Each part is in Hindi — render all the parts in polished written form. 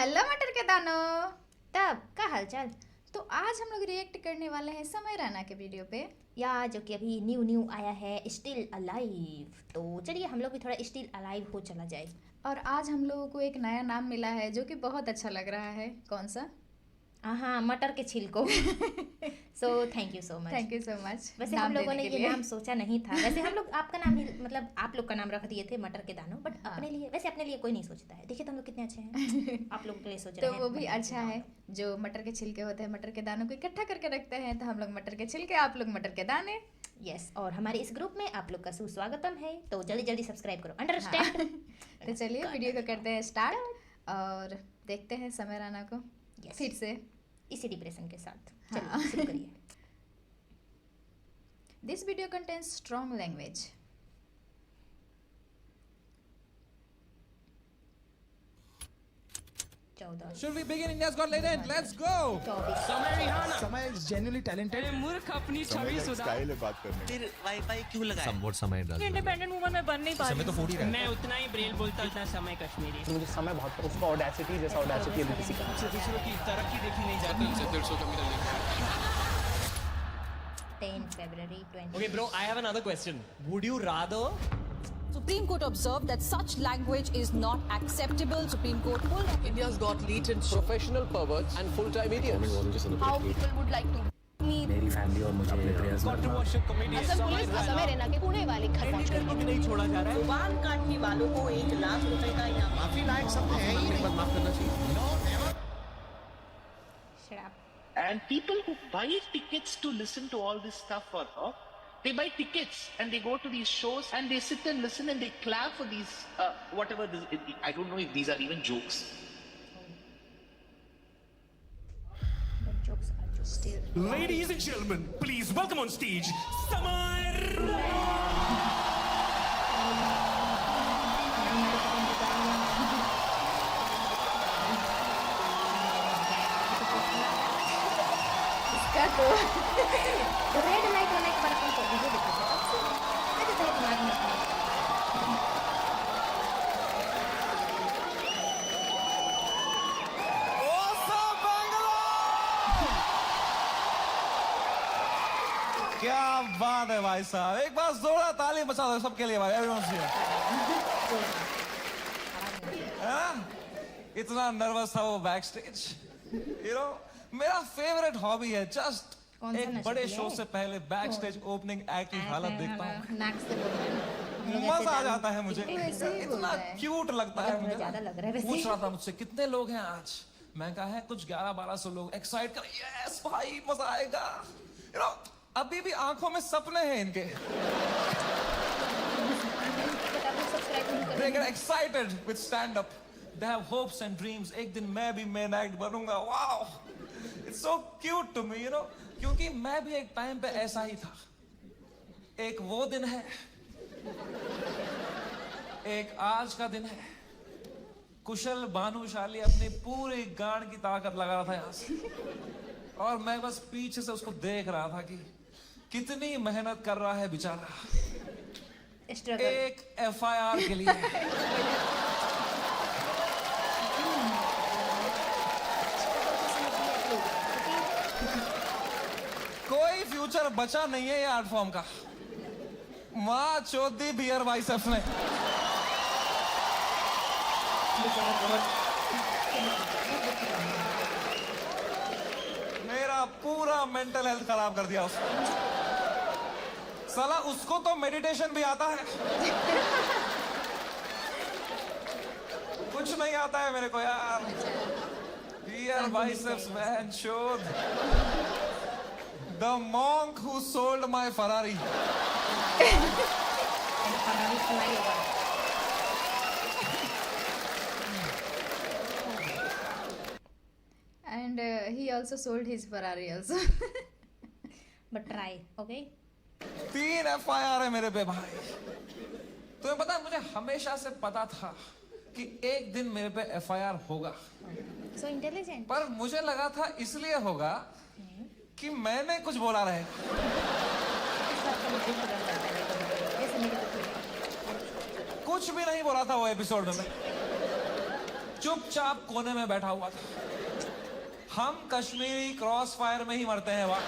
हेलो मटर के दानों। तब का हालचाल। तो आज हम लोग रिएक्ट करने वाले हैं समय रैना के वीडियो पे, या जो कि अभी न्यू आया है, स्टिल अलाइव। तो चलिए हम लोग भी थोड़ा स्टिल अलाइव हो चला जाए। और आज हम लोगों को एक नया नाम मिला है जो कि बहुत अच्छा लग रहा है। कौन सा? हाँ, मटर के छिलको। So thank you so much. Thank you so much. वैसे हम लोगों ने ये नाम सोचा नहीं था। वैसे हम लोग आपका नाम ही मतलब आप लोग का नाम रख दिए थे मटर के दानों, बट हाँ। अपने लिए वैसे अपने लिए कोई नहीं सोचता है। देखिए तो हम लोग कितने अच्छे हैं। आप लोगों के लिए सोच रहे तो हैं। वो भी अच्छा है। जो मटर के छिलके होते हैं, मटर के दानों को इकट्ठा करके रखते हैं, तो हम लोग मटर के छिलके, आप लोग मटर के दाने। यस, और हमारे इस ग्रुप में आप लोग का सुस्वागतम है। तो जल्दी जल्दी सब्सक्राइब करो, अंडरस्टैंड। तो चलिए वीडियो को करते हैं स्टार्ट और देखते हैं समय रैना को फिर से इसी डिप्रेशन के साथ। हाँ। चलिए शुरू करिए। This video contains strong language. Should we begin India's Got Talent? Let's go! समय रिहाना समय is genuinely talented. ए, मूर्ख अपनी छवि सुधार। स्टाइल है बात करने की। फिर वाईफाई क्यों लगाया? समवॉट समय डाल इंडिपेंडेंट वुमन में बन नहीं पा समय तो फूट ही रहा है। मैं उतना ही ब्रेल बोलता उतना समय कश्मीरी। मुझे समय बहुत उसका ऑडेसिटी जैसा ऑडेसिटी अभी किसी का दूसरों की तरक्की देखी नहीं जाती। 10 February 20. Okay, bro, I have another question. Would you rather Supreme Court observed that such language is not acceptable. Supreme Court pulled India's got latent professional perverts and full-time idiots. how people would like to meet. मेरी फैमिली और मुझे अपने prayers got to watch a comedy? समय रहना के पुणे वाले घर पहुंच को भी नहीं छोड़ा जा रहा है। बाल काटने वालों को 1 लाख रुपए का इनाम। माफी लायक सब है ही नहीं। माफ करना चाहिए। Shut up. And people who buy tickets to listen to all this stuff for her, they buy tickets and they go to these shows and they sit and listen and they clap for these whatever this, I don't know if these are even jokes. The jokes are just still. Ladies and gentlemen, please welcome on stage Samar. इसका तो रेड लाइट होने के बाद अपन को वीडियो देखा था। ऐसे तो दिमाग में था। क्या बात है भाई साहब, एक बार जोरदार ताली बजा दो सबके लिए भाई, everyone's here. हाँ? इतना नर्वस था वो बैक स्टेज। मेरा फेवरेट हॉबी है जस्ट कौन सा एक नशा बड़े किया शो है? से पहले बैक स्टेज ओपनिंग एक्ट की हालत देखता हूँ, नाक से बोल रहे हैं। मजा आ जाता है मुझे। वैसे ही इतना बोलता है। क्यूट लगता है थोड़ा मुझे। ज्यादा लग रहा है वैसे। पूछ रहा था मुझसे कितने लोग हैं आज, मैं कहा है कुछ 11-1200 लोग। एक्साइट कर, यस भाई मजा आएगा। अभी भी आंखों में सपने हैं इनके। They get excited with stand up. They have hopes and dreams. एक दिन मैं भी मेन एक्ट बनूंगा। Wow, it's so cute to me, क्योंकि मैं भी एक टाइम पे ऐसा ही था। एक वो दिन है, एक आज का दिन है। कुशल भानुशाली अपनी पूरी गांड की ताकत लगा रहा था यहाँ से, और मैं बस पीछे से उसको देख रहा था कि कितनी मेहनत कर रहा है बेचारा Struggle. एक FIR के लिए। कोई फ्यूचर बचा नहीं है ये आर्ट फॉर्म का। माँ चौथी बियर बाइसेप्स ने। मेरा पूरा मेंटल हेल्थ खराब कर दिया उसने। साला उसको तो मेडिटेशन भी आता है, कुछ नहीं आता है मेरे को यार। बियर बाइसेप्स मैन शोध। The monk who sold my Ferrari. and he also sold his Ferrari also. But try, okay? 3 FIR है मेरे पे भाई। तुम्हें पता है, मुझे हमेशा से पता था कि एक दिन मेरे पे FIR होगा, So intelligent. पर मुझे लगा था इसलिए होगा कि मैंने कुछ बोला रहेगा। कुछ भी नहीं बोला था वो एपिसोड में। चुपचाप कोने में बैठा हुआ था। हम कश्मीरी क्रॉस फायर में ही मरते हैं वहां।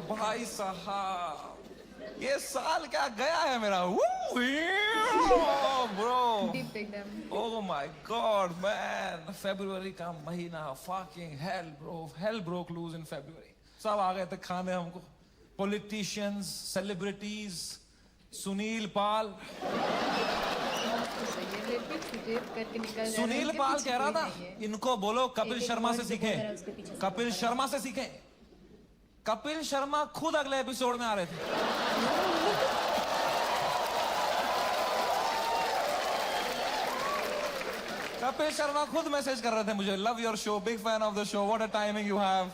भाई साहब ये साल क्या गया है मेरा। ब्रो डीप एकदम। ओह माय गॉड मैन, फरवरी का महीना, fucking hell bro, hell broke loose in February. सब आ गए थे खाने हमको, पॉलिटिशियंस, सेलिब्रिटीज, सुनील पाल। सुनील पाल कह रहा था इनको बोलो कपिल शर्मा से सीखें, कपिल शर्मा से सीखें। कपिल शर्मा खुद अगले एपिसोड में आ रहे थे। कपिल शर्मा खुद मैसेज कर रहे थे मुझे, love your show, big fan of the show, what a timing you have.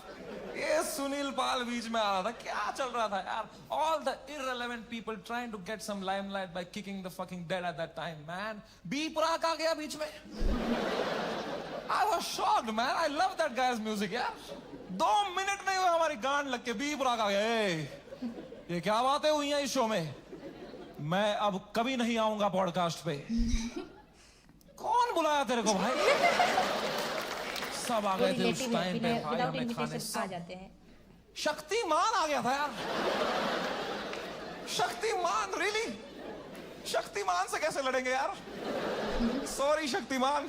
ये सुनील पाल बीच में आ रहा था, क्या चल रहा था यार। All the irrelevant people trying to get some limelight by kicking the fucking dead at that time, man. B Praak आ गया बीच में। I was shocked, man. I love that guy's music, यार। 2 मिनट नहीं हुए हमारी गांड लग के बी प्राक आ गया। ये क्या बातें हुई हैं इस शो में। मैं अब कभी नहीं आऊंगा पॉडकास्ट पे। कौन बुलाया तेरे को भाई? सब आ गए थे उस टाइम पे भाई, हमें खाने आ जाते हैं। शक्तिमान आ गया था यार। शक्तिमान, रियली? शक्तिमान से कैसे लड़ेंगे यार? सॉरी शक्तिमान।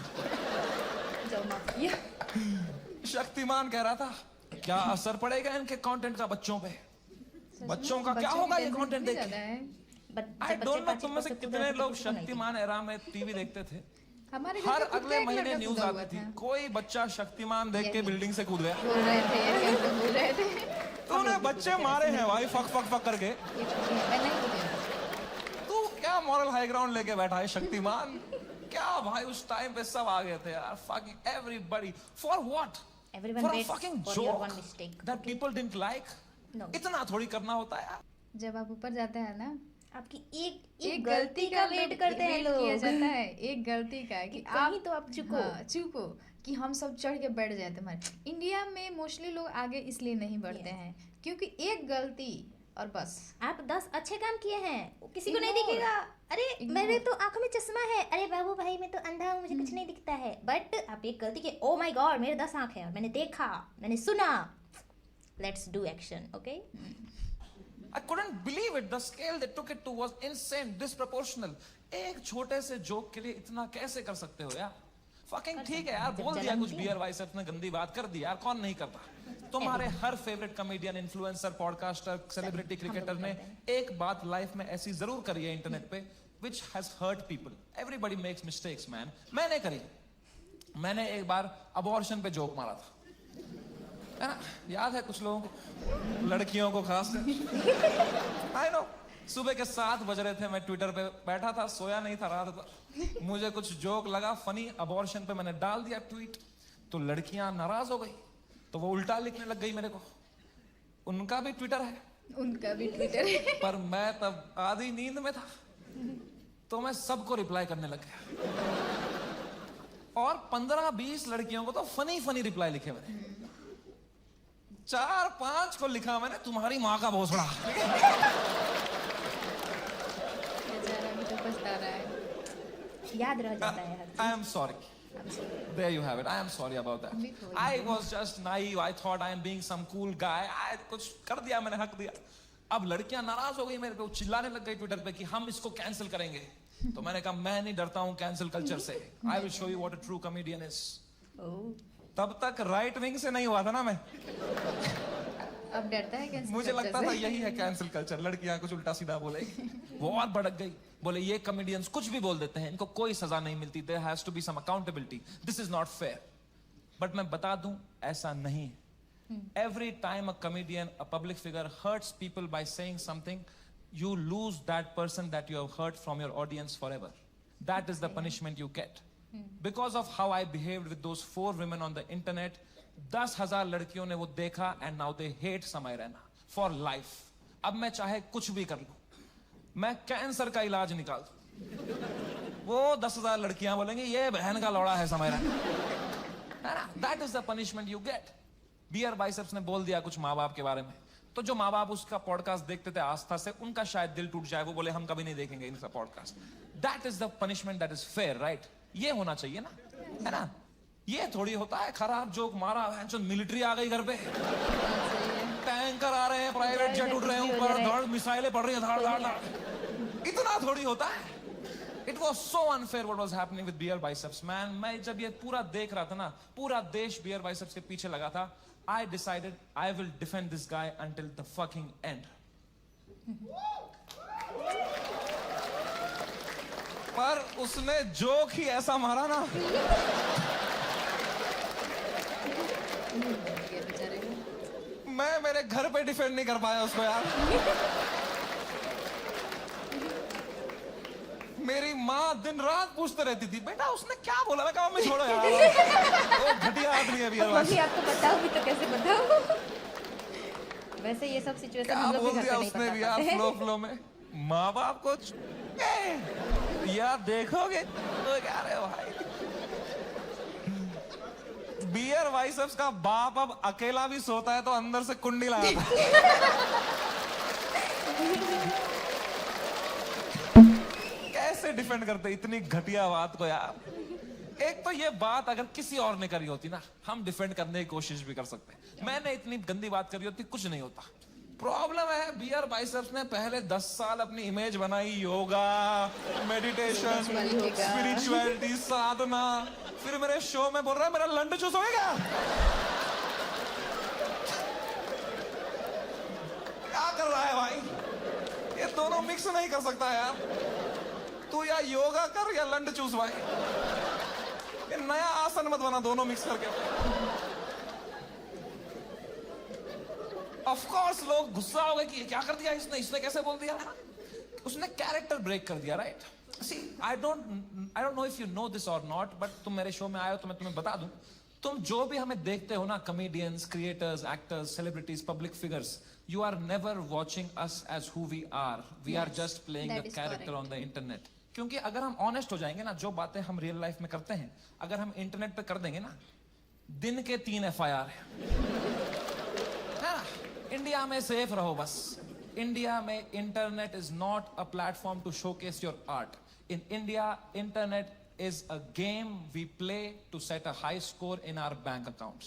शक्तिमान कह रहा था क्या असर पड़ेगा इनके कंटेंट का बच्चों पे। बच्चों का क्या होगा ये कंटेंट देख के? आई डोंट नो तुम में से कितने लोग शक्तिमान एरा में टीवी देखते थे। हमारे घर हर पे खुद का अगले एक महीने लड़का न्यूज कूदा आती हुआ थी, था। कोई बच्चा शक्तिमान देख के बिल्डिंग से कूद गया। बोल रहे थे ये क्या बोल रहे थे। तूने बच्चे मारे हैं भाई, फक फक फक करके। मैं नहीं कूदी। तू क्या मॉरल हाई ग्राउंड लेके बैठा है शक्तिमान? क्या भाई उस टाइम पे सब आ गए थे यार, fucking everybody for what? Everyone For a waits fucking for your one joke mistake, that okay? people didn't like? No. इतना थोड़ी करना होता है यार। जब आप ऊपर जाते हैं ना, आपकी एक गलती का वेट करते हैं लोग। किया जाता है एक गलती का कि कहीं तो आप चुको। हाँ, चुको कि हम सब चढ़ के बैठ जाए तुम्हारे। इंडिया में मोस्टली लोग आगे इसलिए नहीं बढ़ते हैं क्योंकि एक गलती और बस। आप 10 अच्छे काम किए हैं, किसी को नहीं Ignore. दिखेगा। अरे Ignore. मेरे तो आंखों में चश्मा है, अरे बाबू भाई मैं तो अंधा हूँ, मुझे कुछ नहीं दिखता है। बट आप एक गलती किए, ओ माय गॉड मेरे 10 आंखें हैं और मैंने देखा, मैंने सुना। Let's do action, okay? I couldn't believe it. The scale they took it to was insane, disproportional. एक छोटे से जोक के लिए इतना कैसे कर सकते हो यार? Fucking ठीक है यार, जब बोल दिया जलन कुछ की बियर बाइसेप्स ने गंदी बात कर दी यार, कौन नहीं करता। तुम्हारे हर favourite comedian, influencer, podcaster, celebrity, cricketer ने एक बात लाइफ में ऐसी जरूर करी है इंटरनेट पे, which has hurt people. Everybody makes mistakes, man. मैंने करी। मैंने एक बार अबॉर्शन पे जोक मारा था, है ना? याद है कुछ लोगों को, लड़कियों को खासकर। आई नो, सुबह के 7 बज रहे थे, मैं ट्विटर पे बैठा था, सोया नहीं था रात भर। मुझे कुछ जोक लगा फनी अबॉर्शन पे, मैंने डाल दिया ट्वीट, तो लड़कियां नाराज हो गई, तो वो उल्टा लिखने लग गई मेरे को। उनका भी ट्विटर है, उनका भी ट्विटर है। पर मैं तब आधी नींद में था, तो मैं सबको रिप्लाई करने लग गया। और 15-20 लड़कियों को तो फनी फनी रिप्लाई लिखे मैंने। 4-5 को लिखा मैंने, तुम्हारी माँ का भोसड़ा। बेचारा भी तो पछता रहा है। याद रह जाता है हर I am sorry. There you have it. I am sorry about that. I was just naive. I thought I am being some cool guy. I कुछ कर दिया मैंने, हक दिया। अब लड़कियां नाराज हो गई मेरे पे, चिल्लाने लग गई ट्विटर पे कि हम इसको कैंसिल करेंगे। तो मैंने कहा मैं नहीं डरता हूँ कैंसिल कल्चर से। I will show you what a true comedian is. तब तक राइट विंग से नहीं हुआ था ना मैं। अब डरता है कैंसिल मुझे कल्चर लगता से। था यही है कैंसिल कल्चर, लड़कियां कुछ उल्टा सीधा बोले। वो और भड़क गई, बोले ये कॉमेडियंस कुछ भी बोल देते हैं, इनको कोई सजा नहीं मिलती, there has to be some accountability, this is not fair. But मैं बता दूं, ऐसा नहीं है। Every time a comedian, a public figure hurts people by saying something, you lose that person that you have heard from your audience forever. That is the punishment you get. Because of how I behaved with those 4 women on the internet, 10,000 लड़कियों ने वो देखा and now they hate समय रैना for life. अब मैं चाहे कुछ भी कर लूं, मैं कैंसर का इलाज निकाल दूं, वो 10,000 लड़कियां बोलेंगी ये बहन का लौड़ा है Samay Raina. That is the punishment you get. Beer Biceps ने बोल दिया कुछ माँ बाप के बारे में, तो जो माँ बाप उसका पॉडकास्ट देखते थे आस्था से, उनका शायद दिल टूट जाए, वो बोले हम कभी नहीं देखेंगे इनका podcast. That is the punishment that is fair, right? ये होना चाहिए ना, है ना? ये थोड़ी होता है खराब जोक मारा, मिलिट्री आ गई घर पे, टैंकर आ रहे हैं, प्राइवेट जेट उड़ रहे हैं ऊपर, धड़ मिसाइलें पड़ रही हैं, धाड़ धाड़ धाड़, इतना थोड़ी होता है। It was so unfair what was happening with Beer Biceps, man. मैं जब ये पूरा देख रहा था ना, पूरा देश Beer Biceps के पीछे लगा था, I decided I will defend this guy until the fucking end. पर उसने जोक ही ऐसा मारा ना, मैं मेरे घर पे डिफेंड नहीं कर पाया उसको यार। मेरी माँ दिन रात पूछते रहती थी, बेटा उसने क्या बोला? मैं कहा मम्मी छोड़ो यार, वो घटिया आदमी है Beer मम्मी Biceps। आपको बताओ भी तो कैसे बताओ। वैसे ये सब सिचुएशन क्या हम लोग बोल भी घर दिया पे नहीं उसने भी बता यार, पाते। फ्लो में माँ बाप को यार देखोगे तो क्या रे भाई, Beer Biceps का बाप अब अकेला भी सोता है तो अंदर से कुंडी लगाता है। कैसे डिफेंड करते इतनी घटिया बात को यार? एक तो ये बात अगर किसी और ने करी होती ना, हम डिफेंड करने की कोशिश भी कर सकते। मैंने इतनी गंदी बात करी होती, कुछ नहीं होता। प्रॉब्लम है Beer Biceps ने पहले 10 साल अपनी इमेज बनाई, योगा, मेडिटेशन, स्पिरिचुअलिटी, साधना, फिर मेरे शो में बोल रहा है मेरा लंड चूस हो गया। क्या कर रहा है भाई? ये दोनों मिक्स नहीं कर सकता यार। तू या योगा कर या लंड चूस भाई, ये नया आसन मत बना दोनों मिक्स करके। ऑफ कोर्स लोग गुस्सा हो गए कि ये क्या कर दिया इसने, इसने कैसे बोल दिया? उसने कैरेक्टर ब्रेक कर दिया, right? See I don't know if you know this और नॉट, बट तुम मेरे शो में आए हो तो मैं तुम्हें बता दूं, तुम जो भी हमें देखते हो ना, comedians, creators, actors, celebrities, public figures, you are never watching us as who we are. We are just playing that the is character correct. on the internet. क्योंकि अगर हम ऑनेस्ट हो जाएंगे ना, जो बातें हम रियल लाइफ में करते हैं अगर हम इंटरनेट पे कर देंगे ना, दिन के 3 FIR है ना। इंडिया में सेफ रहो बस। इंडिया में internet is not a platform to showcase your art. In India internet is a game we play to set a high score in our bank accounts.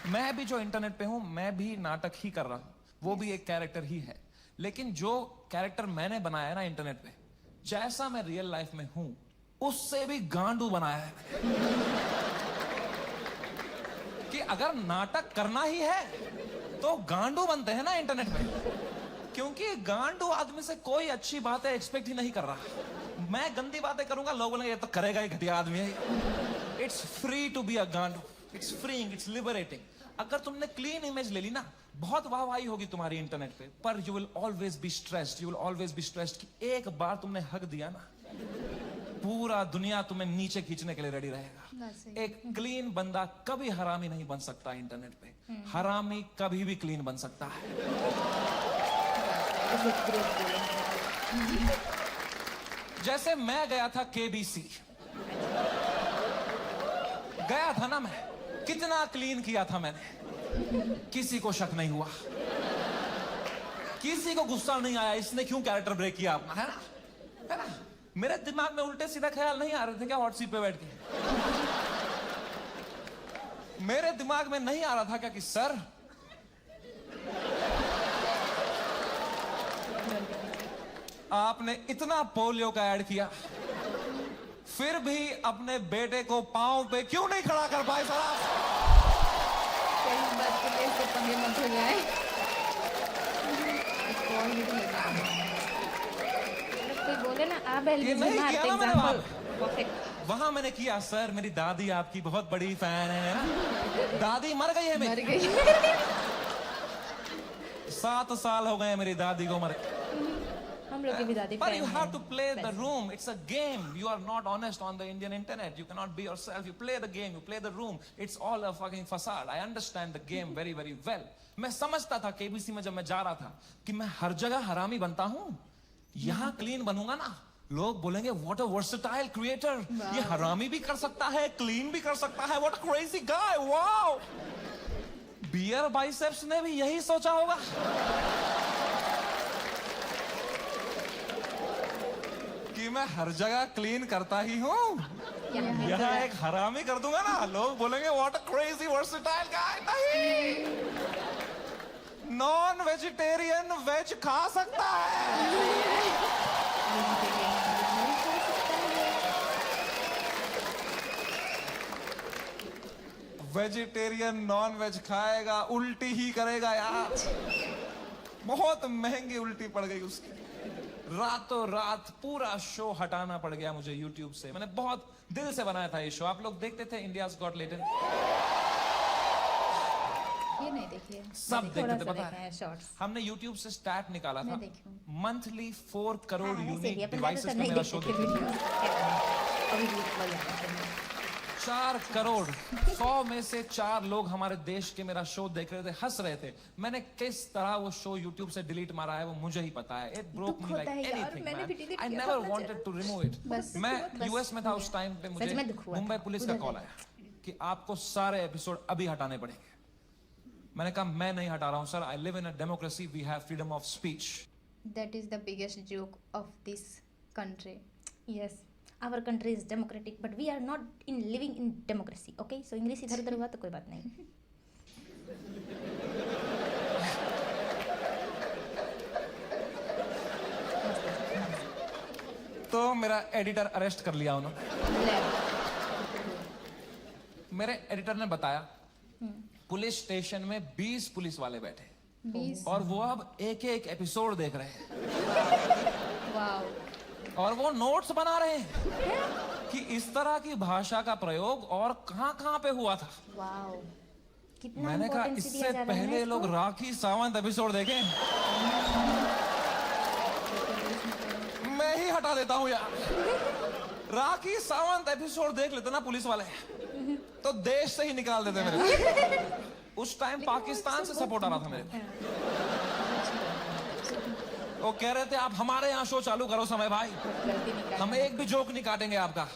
मैं भी जो इंटरनेट पे हूं, मैं भी नाटक ही कर रहा हूं, वो भी एक कैरेक्टर ही है। लेकिन जो कैरेक्टर मैंने बनाया है ना इंटरनेट पे, जैसा मैं रियल लाइफ में हूं उससे भी गांडू बनाया है कि अगर नाटक करना ही है तो गांडू बनते हैं ना इंटरनेट पे, क्योंकि गांडू आदमी से कोई अच्छी बातें एक्सपेक्ट ही नहीं कर रहा। मैं गंदी बातें करूंगा, लोग बोलेंगे ये तो करेगा ही, घटिया आदमी है। It's free to be a गांडू, इट्स फ्रीइंग, इट्स लिबरेटिंग। अगर तुमने क्लीन इमेज ले ली ना, बहुत वाहवाही होगी तुम्हारी इंटरनेट पे, पर you will always be stressed, you will always be stressed कि एक बार तुमने हक दिया ना, पूरा दुनिया तुम्हें नीचे खींचने के लिए रेडी रहेगा। एक क्लीन बंदा कभी हरामी नहीं बन सकता इंटरनेट पे, हरामी कभी भी क्लीन बन सकता है। जैसे मैं गया था KBC, गया था ना मैं, कितना क्लीन किया था मैंने, किसी को शक नहीं हुआ, किसी को गुस्सा नहीं आया इसने क्यों कैरेक्टर ब्रेक किया अपना, है ना, है ना। मेरे दिमाग में उल्टे सीधा ख्याल नहीं आ रहे थे क्या हॉट सीट पे बैठ के? मेरे दिमाग में नहीं आ रहा था क्या कि सर आपने इतना पोलियो का ऐड किया, फिर भी अपने बेटे को पांव पे क्यों नहीं खड़ा कर पाए साहब? कई बात के लिए इससे पंगे मत हो जाए। कोई बोले ना आप ये नहीं किया ना मैंने वहां। परफेक्ट। वहां मैंने किया, सर मेरी दादी आपकी बहुत बड़ी फैन है। दादी मर गई है मर मेरी, गई। 7 साल हो गए मेरी दादी को मर। हम लोग की भी दादी But fan you हैं। have to play the room. It's a game. You are not honest on the Indian internet. You cannot be yourself. You play the game. You play the room. It's all a fucking facade. I understand the game very, very well. मैं समझता था KBC में जब मैं जा रहा था कि मैं हर जगह हरामी बनता हूँ, यहाँ क्लीन बनूंगा ना, लोग बोलेंगे what a versatile creator. ये हरामी भी कर सकता है, क्लीन भी कर सकता है. What a crazy guy. Wow. Beer Biceps ने भी यही सोचा होगा। कि मैं हर जगह क्लीन करता ही हूँ, यहाँ एक हरामी कर दूंगा ना, लोग बोलेंगे व्हाट अ क्रेजी वर्सेटाइल गाय। नहीं, नॉन वेजिटेरियन वेज खा सकता है। वेजिटेरियन नॉन वेज खाएगा, उल्टी ही करेगा यार। बहुत महंगी उल्टी पड़ गई उसकी। रातों रात पूरा शो हटाना पड़ गया मुझे YouTube से। मैंने बहुत दिल से बनाया था ये शो। आप लोग देखते थे इंडियाज गॉट टैलेंट? ये नहीं देखिए। सब देखते थे, पता है? है शॉर्ट्स। हमने YouTube से स्टैट निकाला था, मैं देखी हूँ। मंथली 4 करोड़ हाँ, यूनिक डिवाइसेस में मेरा शो देखते थे। 4 करोड़, 100 में से 4 लोग हमारे देश के मेरा शो देख रहे थे, हंस रहे थे। मैंने किस तरह वो शो YouTube से डिलीट मारा है वो मुझे ही पता है। It broke me like anything. I never wanted to remove it. मैं यूएस में था उस टाइम पे, मुझे मुंबई पुलिस का कॉल आया कि आपको सारे एपिसोड अभी हटाने पड़ेंगे। मैंने कहा मैं नहीं हटा रहा हूं sir, I live in a democracy, we have freedom of speech. That is the biggest joke of this country. Yes, our country is democratic, but we are not in living in democracy. Okay, so English इधर उधर हुआ तो कोई बात नहीं। तो मेरा एडिटर अरेस्ट कर लिया उन्होंने। मेरे एडिटर ने बताया पुलिस स्टेशन में 20 पुलिस वाले बैठे 20 और वो अब एक एक एपिसोड देख रहे हैं वाओ। और वो नोट्स बना रहे हैं कि इस तरह की भाषा का प्रयोग और कहां पे हुआ था। वाओ, कितना मैंने कहा importance दिया इससे जा रहा है पहले इसको। लोग राखी सावंत एपिसोड देखें। मैं ही हटा देता हूं यार। राखी सावंत एपिसोड देख लेते ना पुलिस वाले तो देश से ही निकाल देते मेरे। उस टाइम पाकिस्तान से सपोर्ट आ रहा था मेरे। वो कह रहे थे आप हमारे यहाँ शो चालू करो समय भाई, हम एक भी जोक नहीं काटेंगे आपका।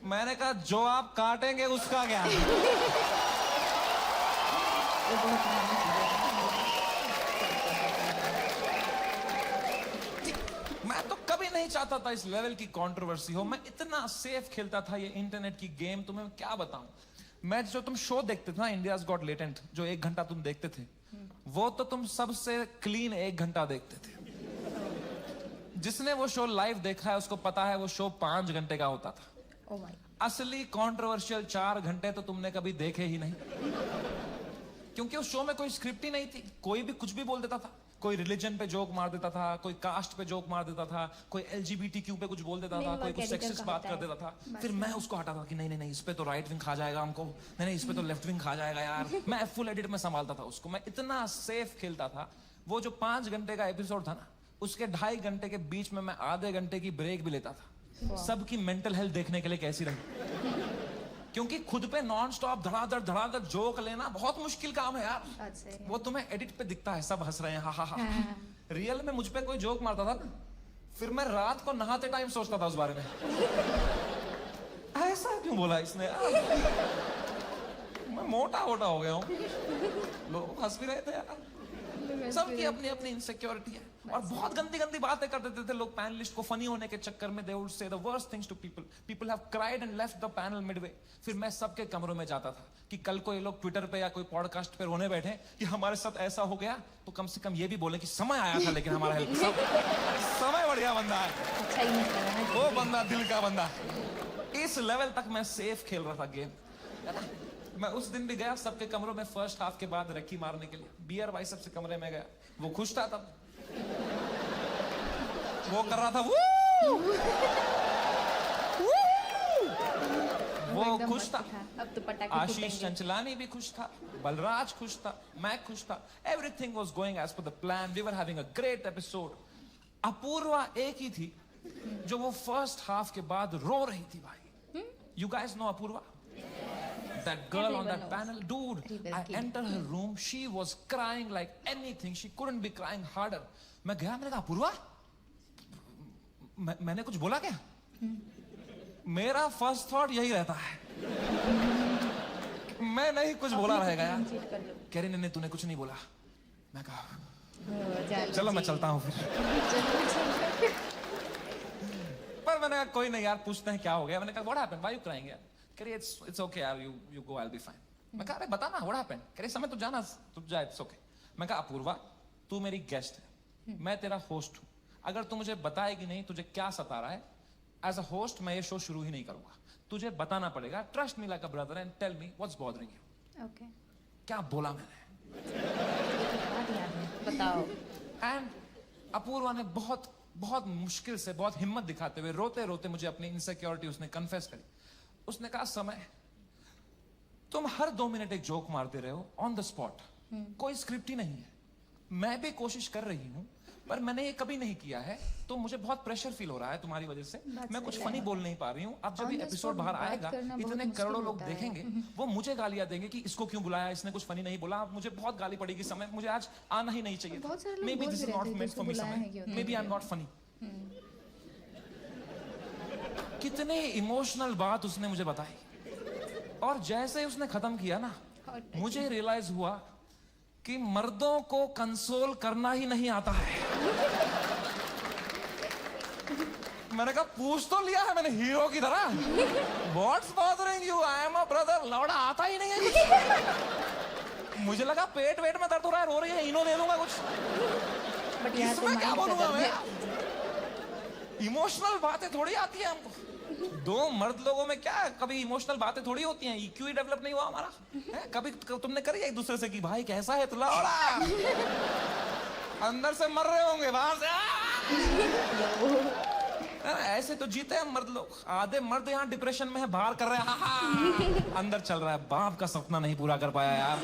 मैंने कहा जो आप काटेंगे उसका क्या। मैं तो कभी नहीं चाहता था इस लेवल की कंट्रोवर्सी हो। मैं इतना सेफ खेलता था ये इंटरनेट की गेम, तुम्हें क्या बताऊं। मैं जो तुम शो देखते थे ना इंडियाज गॉट टैलेंट, जो 1 घंटा तुम देखते थे, वो तो तुम सबसे क्लीन 1 घंटा देखते थे। जिसने वो शो लाइव देखा है उसको पता है वो शो 5 घंटे का होता था। Oh my। असली कंट्रोवर्शियल 4 घंटे तो तुमने कभी देखे ही नहीं, क्योंकि उस शो में कोई स्क्रिप्ट ही नहीं थी। कोई भी कुछ भी बोल देता था। कोई रिलीजन पे जोक मार देता था, कोई कास्ट पे जोक मार देता था, कोई LGBTQ पे कुछ बोल देता था, कोई कुछ सेक्सिस्ट बात कर देता था। फिर मैं उसको हटाता था कि नहीं नहीं नहीं, इस पे तो राइट विंग खा जाएगा हमको, नहीं नहीं इस पे तो लेफ्ट विंग खा जाएगा यार। मैं फुल एडिट में संभालता था उसको। मैं इतना सेफ खेलता था। वो जो 5 घंटे का एपिसोड था ना, उसके 2.5 घंटे के बीच में मैं आधे घंटे की ब्रेक भी लेता था, सबकी मेंटल हेल्थ देखने के लिए कैसी रही। क्योंकि खुद पे नॉन स्टॉप धड़ाधड़ जोक लेना बहुत मुश्किल काम है यार। वो तुम्हें एडिट पे दिखता है सब हंस रहे हैं, हा हा हा। रियल में मुझ पे कोई जोक मारता था ना, फिर मैं रात को नहाते टाइम सोचता था उस बारे में, ऐसा क्यों बोला इसने यार। मैं मोटा हो गया हूँ। लोग हंस भी रहे थे यार। सबकी अपनी अपनी इनसिक्योरिटी है। और बहुत गंदी गंदी बातें कर देते थे लोग पैनलिस्ट को फनी होने के चक्कर में। They would say the worst things to people. People have cried and left the panel midway. फिर मैं सबके कमरों में जाता था कि कल को ये लोग ट्विटर पे या कोई पॉडकास्ट पे रोने बैठे कि हमारे साथ ऐसा हो गया, तो कम से कम ये भी बोले कि समय आया था लेकिन हमारा हेल्प। समय बढ़िया बंदा है, अच्छा ही नहीं कर रहा है। वो बंदा दिल का बंदा। इस लेवल तक मैं सेफ खेल रहा था गेम। मैं उस दिन भी गया सबके कमरों में फर्स्ट हाफ के बाद रक्की मारने के लिए। बियर बाइसेप से कमरे में गया, वो खुश था तब। वो कर रहा था वो खुश था। अब तो पटाखे आशीष चंचलानी भी खुश था, बलराज खुश था, मैं खुश था। Everything was going as per the plan. We were having a great episode. Apoorva एक ही थी जो वो फर्स्ट हाफ के बाद रो रही थी भाई। You guys know Apoorva? That girl on that panel, dude, I entered her room, she was crying like anything, she couldn't be crying harder. मैं गया, मैंने कहा अपूर्वा, मैंने कुछ बोला क्या? मेरा फर्स्ट थॉट यही रहता है मैं नहीं कुछ बोला रहेगा यार। कह रही नहीं तूने कुछ नहीं बोला। मैं कहा चलो मैं चलता हूँ फिर। पर मैंने कहा कोई नहीं यार, पूछते हैं क्या हो गया। मैंने कहा what happened, why you crying यार। कह रही इट्स ओके यार, you go, I will be fine. मैं कहा अरे बता ना व्हाट हैपेंड। कह रही समय तू जाना, तू जा, इट्स ओके। मैं कहा अपूर्वा तू मेरी गेस्ट है, मैं तेरा होस्ट हूँ, अगर तू मुझे बताएगी नहीं तुझे क्या सता रहा है, एज अ होस्ट मैं ये शो शुरू ही नहीं करूंगा। तुझे बताना पड़ेगा, trust me like a brother and tell me what's bothering you. Okay, क्या बोला मैंने, बताओ। एंड अपूर्वा ने बहुत बहुत मुश्किल से, बहुत हिम्मत दिखाते हुए, रोते रोते मुझे अपनी इनसिक्योरिटी उसने कन्फेस करी। उसने कहा समय तुम हर 2 मिनट एक जोक मारते रहे हो ऑन द स्पॉट, कोई स्क्रिप्ट ही नहीं है। मैं भी कोशिश कर रही हूं पर मैंने ये कभी नहीं किया है, तो मुझे बहुत प्रेशर फील हो रहा है तुम्हारी वजह से। मैं कुछ फनी बोल नहीं पा रही हूँ। अब जब ये एपिसोड बाहर आएगा इतने करोड़ों लोग देखेंगे, वो मुझे गालियां देंगे कि इसको क्यों बुलाया, इसने कुछ फनी नहीं बोला। मुझे बहुत गाली पड़ेगी समय, मुझे आज आना ही नहीं चाहिए था। Maybe this is not meant for me समय, maybe I am not funny. कितने इमोशनल बात उसने मुझे बताई, और जैसे उसने खत्म किया ना, मुझे रियलाइज हुआ कि मर्दों को कंसोल करना ही नहीं आता है। मैंने कहा पूछ तो लिया है मैंने हीरो की तरह, what's bothering you, I am a brother. लौड़ा आता ही नहीं है कुछ। मुझे लगा पेट वेट में दर्द हो रहा है, रो रही है, इनो दे दूंगा कुछ। बट यहाँ इसमें क्या बोलूंगा मैं, इमोशनल बातें थोड़ी आती है हमको। 2 मर्द लोगों में क्या कभी इमोशनल बातें थोड़ी होती हैं, EQ ही डेवलप नहीं हुआ हमारा है? कभी तुमने करी एक दूसरे से कि भाई कैसा है तुला, अंदर से मर रहे होंगे बाहर से ऐसे तो जीते हैं मर्द लोग। आधे मर्द यहाँ डिप्रेशन में है, बाहर कर रहे हैं, अंदर चल रहा है बाप का सपना नहीं पूरा कर पाया यार,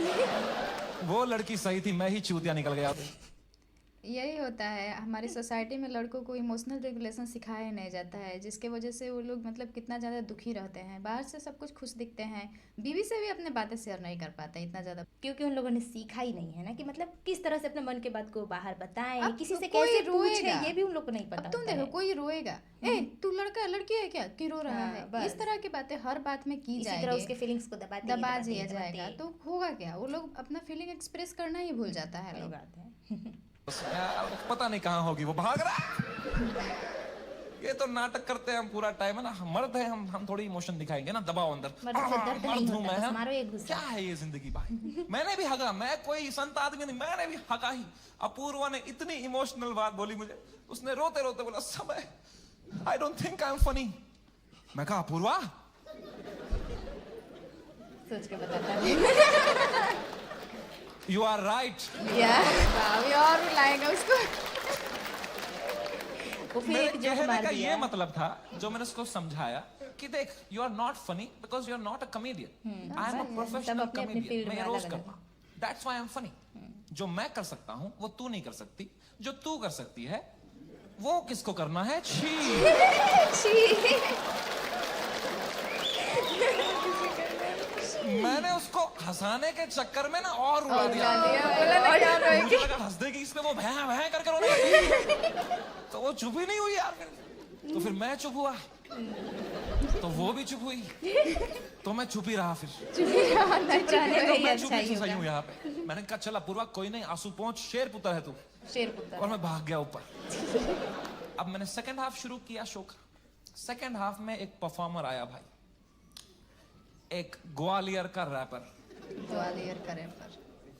वो लड़की सही थी, मैं ही चूतिया निकल गया। यही होता है हमारी सोसाइटी में, लड़कों को इमोशनल रेगुलेशन सिखाया नहीं जाता है, जिसके वजह से वो लोग मतलब कितना ज़्यादा दुखी रहते हैं। बाहर से सब कुछ खुश दिखते हैं, बीवी से भी अपने बातें शेयर नहीं कर पाते इतना ज़्यादा, क्योंकि उन लोगों ने सीखा ही नहीं है ना कि मतलब किस तरह से अपने मन के बात को बाहर बताएं, अब किसी से कोई कैसे रोएगा। पूछे, ये भी उन लोग को नहीं पता अब तुम होता देखो है। कोई रोएगा, ए तू लड़का है लड़की है क्या, क्यों रो रहा हाँ, है, बस। इस तरह की बातें हर बात में की इसी तरह जाएगी, उसके फीलिंग्स को दबा दबा दिया जाएगा, तो होगा क्या, वो लोग अपना फीलिंग एक्सप्रेस करना ही भूल जाता है लोग। बात है। पता नहीं कहाँ होगी वो, भाग रहा। ये तो नाटक करते हैं हम पूरा टाइम है ना, मर्द है हम थोड़ी इमोशन दिखाएंगे ना, दबाओ अंदर। मर्द से दर्द नहीं मर्द हूं होता, मैं, बस मारो एक गुस्सा। क्या है ये जिंदगी भाई। मैंने भी हगा, मैं कोई संत आदमी नहीं, मैंने भी हगा ही। अपूर्वा ने इतनी इमोशनल बात बोली मुझे, उसने रोते रोते बोला Samay I don't think I am funny. मैं कहा अपूर्वा सोच के बताता है। You are right. और रुलाएगा उसको। वो फिर मेरे एक जोक कहने मार का दिया। ये मतलब था, जो मैंने उसको समझाया कि देख you are not funny because you are not a comedian, I am a professional अपने अपने कॉमेडियन, फील्ड मैं में रोज अलग-अलग। करता हूं, that's why I am funny. जो मैं कर सकता हूं वो तू नहीं कर सकती, जो तू कर सकती है वो किसको करना है, छी। मैंने उसको हंसाने के चक्कर में ना और रुला दिया। मुझे लगा हंस देगी इसमें, वो भैं भैं करके रोने लगी, तो वो चुप ही नहीं हुई यार। तो फिर मैं चुप हुआ, तो वो भी चुप हुई, तो मैं चुप ही रहा। फिर रहने तो का ही मैं अच्छा चुप ही ही सही होगा। हूँ यहाँ पे। मैंने कहा चला पूर्वा कोई नहीं, आंसू पहुंच, शेर पुत्र है तू। शेर पुत्र। और मैं भाग गया ऊपर। अब मैंने सेकंड हाफ शुरू किया शो का। सेकंड हाफ में एक परफॉर्मर आया भाई, एक ग्वालियर का रैपर, ग्वालियर का रैपर।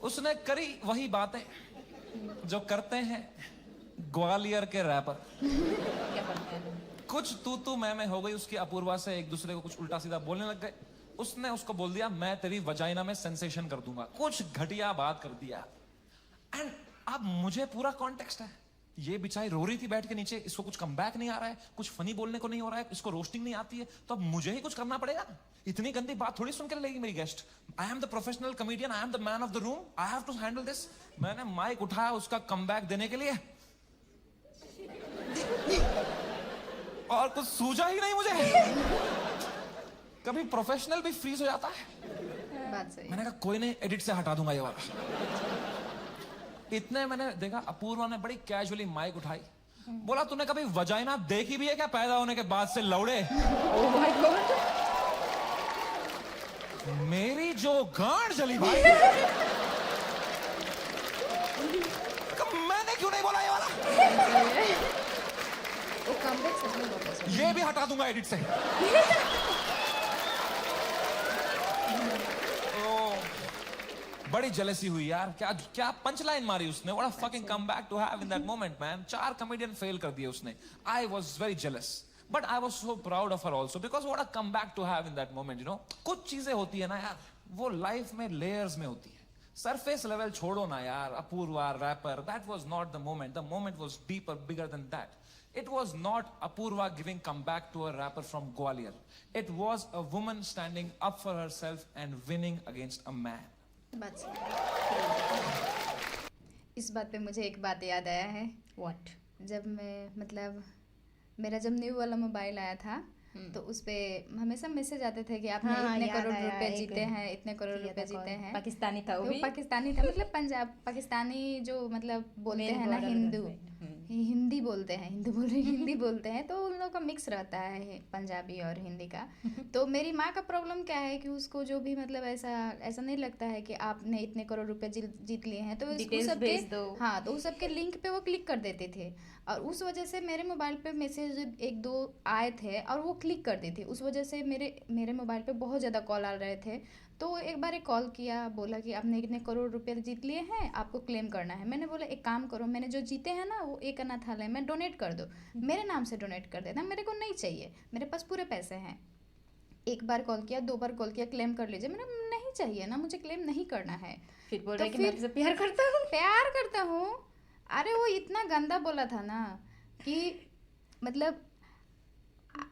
उसने करी वही बातें जो करते हैं ग्वालियर के रैपर। क्या पढ़ते हैं? कुछ तू मैं हो गई उसकी अपूर्वा से, एक दूसरे को कुछ उल्टा सीधा बोलने लग गए। उसने उसको बोल दिया मैं तेरी वजाइना में सेंसेशन कर दूंगा, कुछ घटिया बात कर दिया। एंड अब मुझे पूरा कॉन्टेक्स्ट है, ये बेचारी रो रही थी बैठ के नीचे, इसको कुछ कमबैक नहीं आ रहा है, कुछ फनी बोलने को नहीं हो रहा है, इसको रोस्टिंग नहीं आती है, तो अब मुझे ही कुछ करना पड़ेगा ना। इतनी गंदी बात थोड़ी सुन के लेगी मेरी guest. I am the professional comedian, I am the man of the room, I have to handle this. मैंने माइक उठाया उसका कमबैक देने के लिए, और कुछ सूझा ही नहीं मुझे। कभी प्रोफेशनल भी फ्रीज हो जाता है। बात सही। मैंने कहा कोई नहीं, एडिट से हटा दूंगा ये वाला। इतने मैंने देखा अपूर्वा ने बड़ी कैजुअली माइक उठाई, बोला तूने कभी वजाइना देखी भी है क्या पैदा होने के बाद से लौड़े? मेरी जो गांड जली भाई, मैंने क्यों नहीं बोला ये वाला? वो कमबैक सच में बहुत अच्छा ये भी हटा दूंगा एडिट से। बड़ी जेलसी हुई यार, क्या क्या पंच लाइन मारी उसने। What a fucking comeback to have in that moment man. 4 comedian fail कर दिए उसने। I was very jealous but I was so proud of her also because what a comeback to have in that moment, you know. कुछ चीजें होती है ना यार, वो लाइफ में लेयर्स में होती है। सरफेस लेवल छोड़ो ना यार, Apoorva rapper, that was not the moment was deeper, bigger than that. It was not Apurva giving comeback to a rapper from Gwalior. It was a woman standing up for herself and winning against a man. बात सही। इस बात पे मुझे एक बात याद आया है। What? जब मैं मतलब मेरा जब न्यू वाला मोबाइल आया था तो उस पे हमेशा मैसेज आते थे कि आपने हाँ, इतने याद करोड़ आया, रुपए एक जीते हैं, इतने करोड़ किया रुपए था जीते कॉल। हैं। पाकिस्तानी था वो वो भी। पाकिस्तानी था, मतलब पंजाब पाकिस्तानी जो मतलब बोलते Main हैं ना, border हिंदू husband, हिंदी बोलते हैं, हिंदू बोल रही हिंदी बोलते हैं, तो उन लोगों का मिक्स रहता है पंजाबी और हिंदी का। तो मेरी माँ का प्रॉब्लम क्या है कि उसको जो भी मतलब ऐसा नहीं लगता है कि आपने इतने करोड़ रुपए जीत लिए हैं, तो उस Details सबके भेज दो। हाँ, तो उस सबके लिंक पे वो क्लिक कर देते थे और उस वजह से मेरे मोबाइल पे मैसेज 1-2 आए थे और वो क्लिक कर दी थी। उस वजह से मेरे मोबाइल पे बहुत ज़्यादा कॉल आ रहे थे। तो एक बार एक कॉल किया, बोला कि आपने इतने करोड़ रुपए जीत लिए हैं, आपको क्लेम करना है। मैंने बोला एक काम करो, मैंने जो जीते हैं ना वो एक अनाथालय में डोनेट कर दो, मेरे नाम से डोनेट कर देना, मेरे को नहीं चाहिए, मेरे पास पूरे पैसे हैं। एक बार कॉल किया, 2 बार कॉल किया, क्लेम कर लीजिए। मैंने नहीं चाहिए ना, मुझे क्लेम नहीं करना है। फिर बोल तो रहे कि मैं फिर- तुझसे प्यार करता हूँ। प्यार करता हूँ। अरे वो इतना गंदा बोला था ना कि मतलब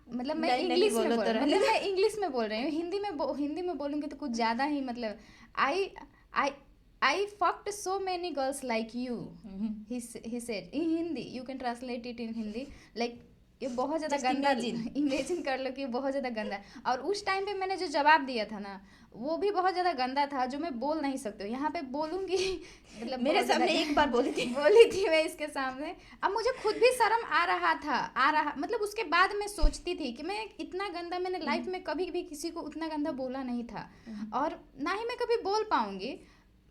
मैं नहीं, नहीं इंग्लिश में बोलो बोल तो रहने मतलब मैं इंग्लिश में बोल रही हूँ। हिंदी में बोलूँगी तो कुछ ज़्यादा ही मतलब आई fucked so many girls like you, he said in Hindi, you can translate it in Hindi, like ये बहुत ज़्यादा Just गंदा। imagine. इमेजिन कर लो कि ये बहुत ज़्यादा गंदा है। और उस टाइम पे मैंने जो जवाब दिया था ना वो भी बहुत ज़्यादा गंदा था, जो मैं बोल नहीं सकती हूँ यहाँ पे बोलूँगी। मतलब मेरे बहुत ज़्यादा सामने एक बार बोली थी। बोली थी मैं इसके सामने। अब मुझे खुद भी शर्म आ रहा मतलब उसके बाद मैं सोचती थी कि मैं इतना गंदा मैंने लाइफ में कभी भी किसी को उतना गंदा बोला नहीं था और ना ही मैं कभी बोल पाऊंगी।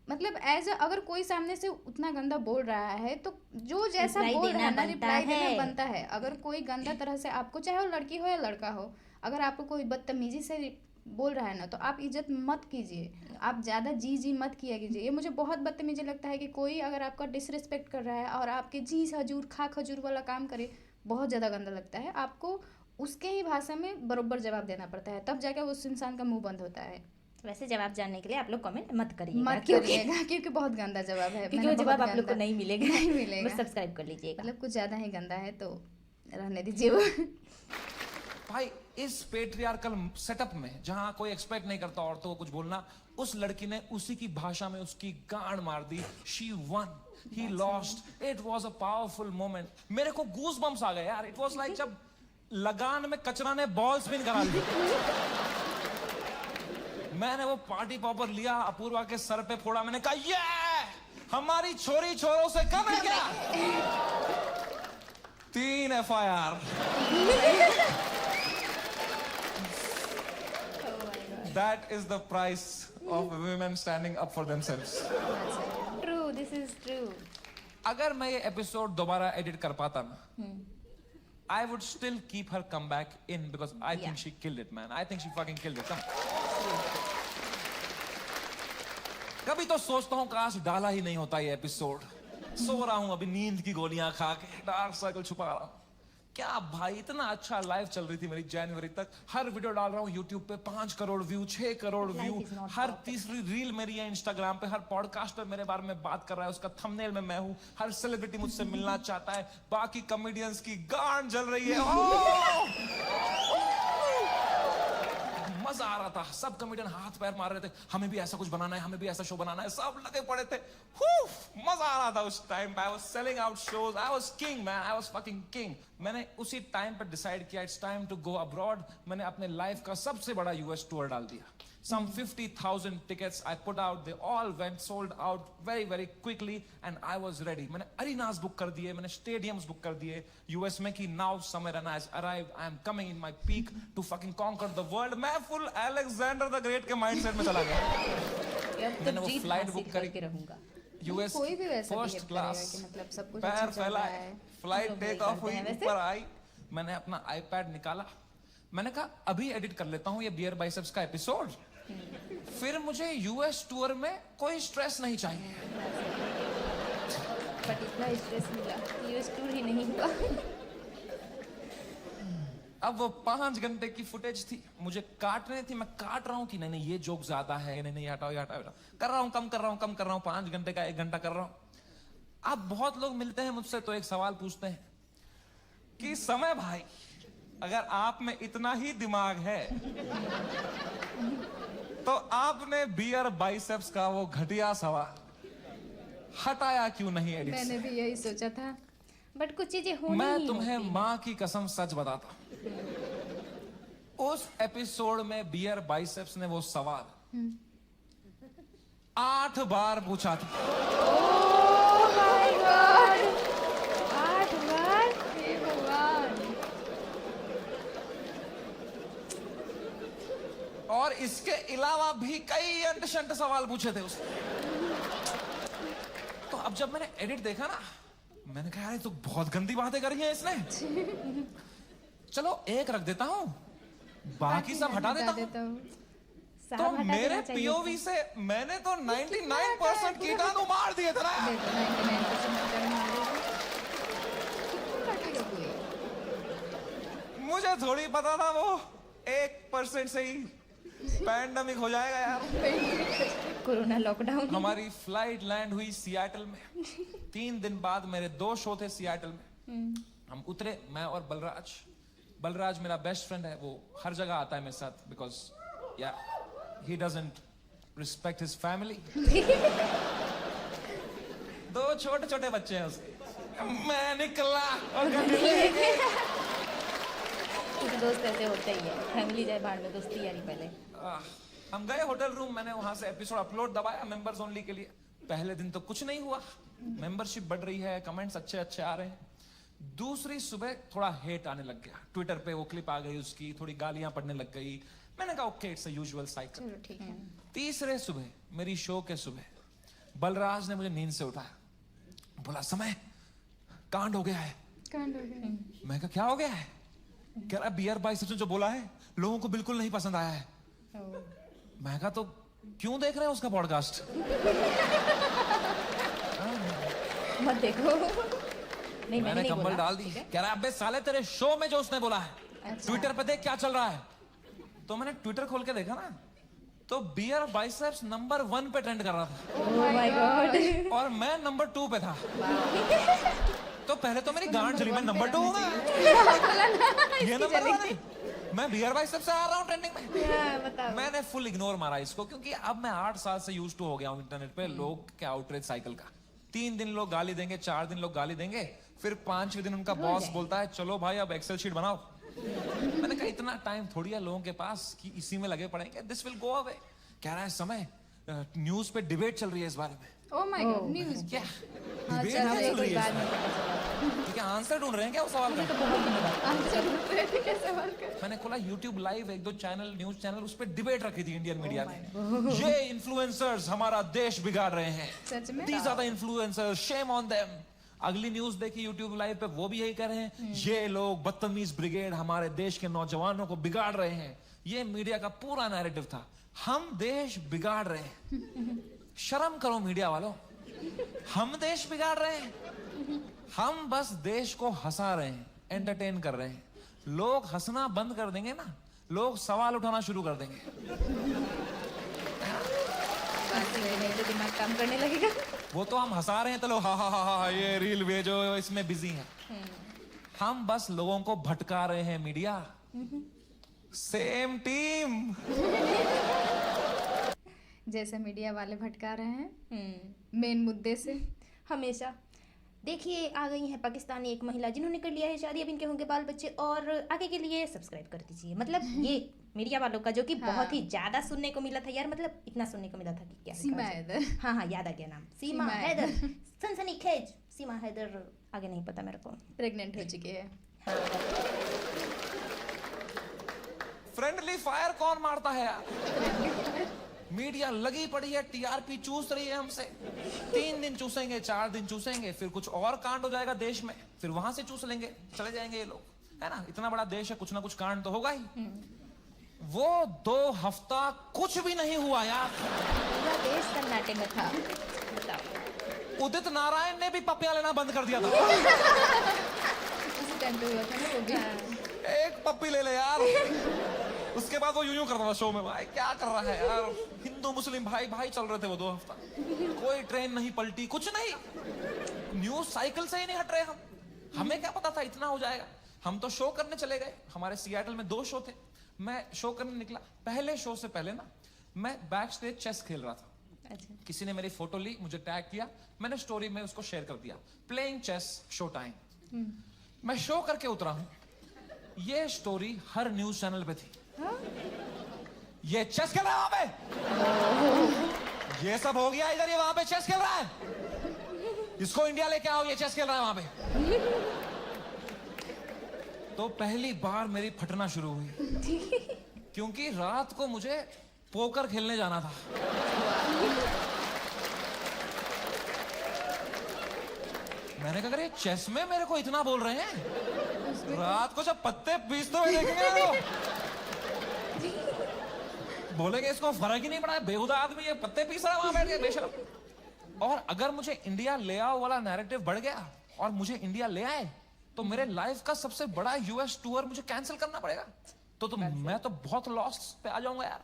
मतलब अगर कोई सामने से उतना गंदा बोल रहा है तो जो जैसा Reply बोल रहा है देना ना, बनता रिप्लाई देना है। बनता है। अगर कोई गंदा तरह से आपको, चाहे वो लड़की हो या लड़का हो, अगर आपको कोई बदतमीजी से बोल रहा है ना तो आप इज्जत मत कीजिए, आप ज़्यादा जी मत किया कीजिए। ये मुझे बहुत बदतमीजी लगता है कि कोई अगर आपका डिसरिस्पेक्ट कर रहा है और आपके जी हजूर खा खजूर वाला काम करे, बहुत ज़्यादा गंदा लगता है। आपको उसके ही भाषा में बरोबर जवाब देना पड़ता है, तब जाकर उस इंसान का मुंह बंद होता है। वैसे जवाब जानने के लिए आप लोग कमेंट मत करिएगा, मत करिएगा क्योंकि बहुत गंदा जवाब है। क्योंकि मैंने वो जवाब बहुत आप लोग को गंदा- नहीं मिलेगा। नहीं मिलेगा। बस सब्सक्राइब कर लीजिएगा। मतलब कुछ ज़्यादा ही गंदा है तो रहने दीजिए वो। भाई इस पेट्रियार्कल सेटअप में जहां कोई एक्सपेक्ट नहीं करता औरतों को कुछ बोलना, उस लड़की ने उसी की भाषा में उसकी गांड मार दी। She won, he lost. It was a powerful moment. मेरे को गूज बम्स आ गए यार। इट वाज लाइक जब लगान में कचरा ने बॉल स्पिन करा दी। मैंने वो पार्टी पॉपर लिया, अपूर्वा के सर पे फोड़ा। मैंने कहा ये हमारी छोरी छोरों से कम है क्या? 3 FIR। That is the price of women standing up for themselves. True, this is true. अगर मैं ये एपिसोड दोबारा एडिट कर पाता ना, I would still keep her comeback in because I think she killed it, man. I think she fucking killed it. Come. कभी तो सोचता हूँ काश डाला ही नहीं होता ये एपिसोड। सो रहा हूँ अभी नींद की गोलियां खा के, डार्क सर्कल छुपा रहा हूँ। क्या भाई, इतना अच्छा लाइफ चल रही थी मेरी जनवरी तक। हर वीडियो डाल रहा हूँ यूट्यूब पे, 5 crore view, 6 crore view. is not हर तीसरी रील मेरी है इंस्टाग्राम पे। हर पॉडकास्टर मेरे बारे में बात कर रहा है, उसका थंबनेल में मैं हूँ। हर सेलिब्रिटी मुझसे मिलना चाहता है। बाकी कॉमेडियंस की गांड जल रही है। मजा आ रहा था। सब कॉमेडियन हाथ पैर मार रहे थे, हमें भी ऐसा कुछ बनाना है, हमें भी ऐसा शो बनाना है। सब लगे पड़े थे। मजा आ रहा था उस टाइम पे। I was selling out shows. I was king man. I was fucking king. मैंने उसी टाइम पे डिसाइड किया it's time to go abroad. मैंने अपने लाइफ का सबसे बड़ा यूएस टूर डाल दिया। Some 50,000 tickets I put out. They all went sold out very very quickly, and I was ready. मैंने arenas book कर दिए, मैंने stadiums book कर दिए. US में कि now Samay Rana has arrived. I am coming in my peak to fucking conquer the world. मैं full Alexander the Great के mindset में चला गया. अब मैंने तो वो जीत flight हासिल book करी. करके रहूंगा। US कोई भी वैसा first behave class. करेगा कि मतलब सब कुछ पैर अच्छा चल रहा फैलाए, है। फ्लाइट लोग टेक वही ऑफ हुई, करते हैं वैसे। ऊपर आई, मैंने अपना आईपैड निकाला, मैंने कहा अभी एडिट कर लेता हूँ ये बियर बाइसेप्स का एपिसोड, फिर मुझे यूएस टूर में कोई स्ट्रेस नहीं चाहिए. बट इतना स्ट्रेस मिला यूएस टूर ही नहीं हुआ। अब वो 5 घंटे की फुटेज थी, मुझे काटने थी, मैं काट रहा हूँ कि नहीं नहीं ये जोक ज्यादा है, नहीं नहीं हटाओ ये हटाओ हटाओ. कर रहा हूँ, कम कर रहा हूँ, कम कर रहा हूँ, 5 घंटे का 1 घंटा कर रहा हूँ. अब बहुत लोग मिलते हैं मुझसे तो एक सवाल पूछते हैं कि समय भाई, अगर आप में इतना ही दिमाग है तो आपने बियर बाइसेप्स का वो घटिया सवाल हटाया क्यों नहीं एडिट मैंने से? भी यही सोचा था। बट कुछ चीजें होनी मैं ही तुम्हें होती हैं। माँ की कसम सच बताता हूं, उस एपिसोड में बियर बाइसेप्स ने वो सवाल 8 बार पूछा था. ओह माय गॉड, 8 बार, हे भगवान। और इसके अलावा भी कई अंट-शंट सवाल पूछे थे उसने. तो अब जब मैंने एडिट देखा ना, मैंने कहा यार ये तो बहुत गंदी बातें करी हैं इसने. चलो एक रख देता हूं, बाकी सब हटा देता हूं. साहब तो हटा मेरे देना चाहिए पीओवी से मैंने तो 99% कीटाणु मार दिए थे ना. 99% मुझे थोड़ी पता था वो 1% से ही पैंडेमिक हो जाएगा यार. Corona lockdown. हमारी फ्लाइट लैंड हुई सियाटल में. 3 दिन बाद मेरे 2 शो थे सियाटल में. हम उतरे, मैं और बलराज मेरा बेस्ट फ्रेंड है, वो हर जगह आता है मेरे साथ, बिकॉज या he doesn't respect his family. 2 छोटे छोटे बच्चे हैं उसके. मैं निकला और गाड़ी लेके कुछ दोस्त ऐसे होते ही है, फैमिली जाए बाहर में, दोस्ती यारी पहले। हम गए होटल रूम, मैंने वहां से एपिसोड अपलोड दबाया मेंबर्स ओनली के लिए. पहले दिन तो कुछ नहीं हुआ, मेंबरशिप बढ़ रही है, कमेंट्स अच्छे अच्छे आ रहे हैं. दूसरी सुबह थोड़ा हेट आने लग गया, ट्विटर पे वो क्लिप आ गई उसकी, थोड़ी गालियां पड़ने लग गई. मैंने कहा okay it's a usual cycle. चलो ठीक है। तीसरे सुबह, मेरी शो के सुबह, बलराज ने मुझे नींद से उठाया, बोला समय कांड हो गया है. कांड हो गया। मैं कहा क्या हो गया है? कह रहा बियर बाइसेप्स ने जो बोला है लोगों को बिल्कुल नहीं पसंद आया है. मैं कहा तो क्यों देख रहे हैं उसका पॉडकास्ट? मत देखो। नहीं मैंने नहीं कंबल बोला। डाल दी. कह रहा अबे साले तेरे शो में जो उसने बोला है, ट्विटर पे देख क्या चल रहा है. तो मैंने ट्विटर खोल के देखा ना, तो बियर बाइसेप्स नंबर 1 पे ट्रेंड कर रहा था. Oh my God। और मैं नंबर 2 पे था. तो पहले तो मेरी गांड चली, मैं नंबर 2 हूं ना. ये नंबर 1 है. मैं बियर बाइसेप्स से आ रहा हूं ट्रेंडिंग में. बताओ। मैंने फुल इग्नोर मारा इसको, क्योंकि अब मैं 8 साल से यूज्ड टू हो गया हूं इंटरनेट पे लोग के आउटरीच साइकिल का. 3 दिन लोग गाली देंगे, 4 दिन लोग गाली देंगे, फिर 5वें दिन उनका बॉस बोलता है चलो भाई अब एक्सेल शीट बनाओ. मैंने कहा इतना टाइम थोड़ी है लोगों के पास कि इसी में लगे पड़ेंगे. This will go away. कह रहा है समय न्यूज पे डिबेट चल रही है इस बारे में. ओह माय गॉड, न्यूज़। क्या हाँ, डिबेट चल चल रही है बाद इसमें? में पता चला। ठीक है, आंसर ढूंढ रहे हैं क्या उस सवाल का? क्या सवाल कर? मैंने खोला YouTube live, 1-2 channel, news channel, उस पे डिबेट रखी थी इंडियन मीडिया में. ये इन्फ्लुएंसर्स हमारा देश बिगाड़ रहे हैं. सच में? These are the influencers, shame on them. अगली न्यूज देखी YouTube लाइव पे, वो भी यही कर रहे हैं, ये लोग बदतमीज ब्रिगेड हमारे देश के नौजवानों को बिगाड़ रहे हैं. ये मीडिया का पूरा नैरेटिव था. हम देश बिगाड़ रहे हैं. शर्म करो मीडिया वालों, हम देश बिगाड़ रहे हैं? हम बस देश को हंसा रहे हैं, एंटरटेन कर रहे हैं. लोग हंसना बंद कर देंगे ना, लोग सवाल उठाना शुरू कर देंगे. बात सही नहीं तो दिमाग काम करने लगेगा। वो तो हम हंसा रहे हैं तो लोग हा हा हा हा ये रील भेजो, इसमें बिजी हैं. हम बस लोगों को भटका रहे हैं मीडिया. Same team. जैसे मीडिया वाले भटका रहे हैं मेन मुद्दे से. हमेशा देखिए आ गई हैं पाकिस्तानी एक महिला जिन्होंने कर लिया है शादी, अब इनके होंगे बाल बच्चे, और आगे के लिए सब्सक्राइब कर दीजिए। मतलब ये मीडिया वालों का जो कि बहुत ही ज्यादा सुनने को मिला था यार, मतलब इतना सुनने को मिला था कि क्या सीमा कहा जाए। हैदर। हाँ हाँ याद आ गया नाम, सीमा सीमा हैदर। सनसनीखेज सीमा हैदर, आगे नहीं पता मेरे को। प्रेग्नेंट हो चुकी है। फ्रेंडली फायर कौन मारता है यार? मीडिया लगी पड़ी है, टीआरपी चूस रही है हमसे। 3 दिन चूसेंगे, 4 दिन चूसेंगे, फिर कुछ और कांड हो जाएगा देश में, फिर वहां से चूस लेंगे, चले जाएंगे ये लोग, है ना? इतना बड़ा देश है, कुछ ना कुछ कांड तो होगा ही। वो 2 हफ्ता कुछ भी नहीं हुआ यार। पूरा देश सन्नाटे में था। बताओ। उदित नारायण ने भी पपियां लेना बंद कर दिया था। उसी टाइम पे हुआ था ना वो भी। एक पप्पी ले ले यार। उसके बाद वो यूं करता था शो में, भाई क्या कर रहा है यार? हिंदू मुस्लिम भाई भाई चल रहे थे वो 2 हफ्ता, कोई ट्रेन नहीं पलटी, कुछ नहीं। न्यूज साइकिल से ही नहीं हट रहे हम। हमें क्या पता था इतना हो जाएगा? हम तो शो करने चले गए। हमारे सियाटल में 2 शो थे, मैं शो करने निकला। पहले शो से पहले ना मैं बैक स्टेज चेस खेल रहा था। अच्छा। किसी ने मेरी फोटो ली, मुझे टैग किया, मैंने स्टोरी में उसको शेयर कर दिया, प्लेइंग चेस शो टाइम। मैं शो करके उतरा हूं, ये स्टोरी हर न्यूज चैनल पे थी। ये चेस खेल रहा है वहां पे, ये सब हो गया इधर, ये वहां पे चेस खेल रहा है, इसको इंडिया लेके आओ, ये चेस खेल रहा है वहां पे। तो पहली बार मेरी फटना शुरू हुई, क्योंकि रात को मुझे पोकर खेलने जाना था। मैंने कहा अगर ये चेस में मेरे को इतना बोल रहे हैं, रात को जब पत्ते पीसते हुए देखेंगे तो बोलेंगे इसको फर्क ही नहीं पड़ा है, बेहुदा आदमी ये पत्ते पीस रहा है वहां बैठ के बेशरम। और अगर मुझे इंडिया ले आओ वाला नैरेटिव बढ़ गया और मुझे इंडिया ले आए, तो मेरे लाइफ का सबसे बड़ा यूएस टूर मुझे कैंसिल करना पड़ेगा। तो मैं तो बहुत लॉस पे आ जाऊंगा यार।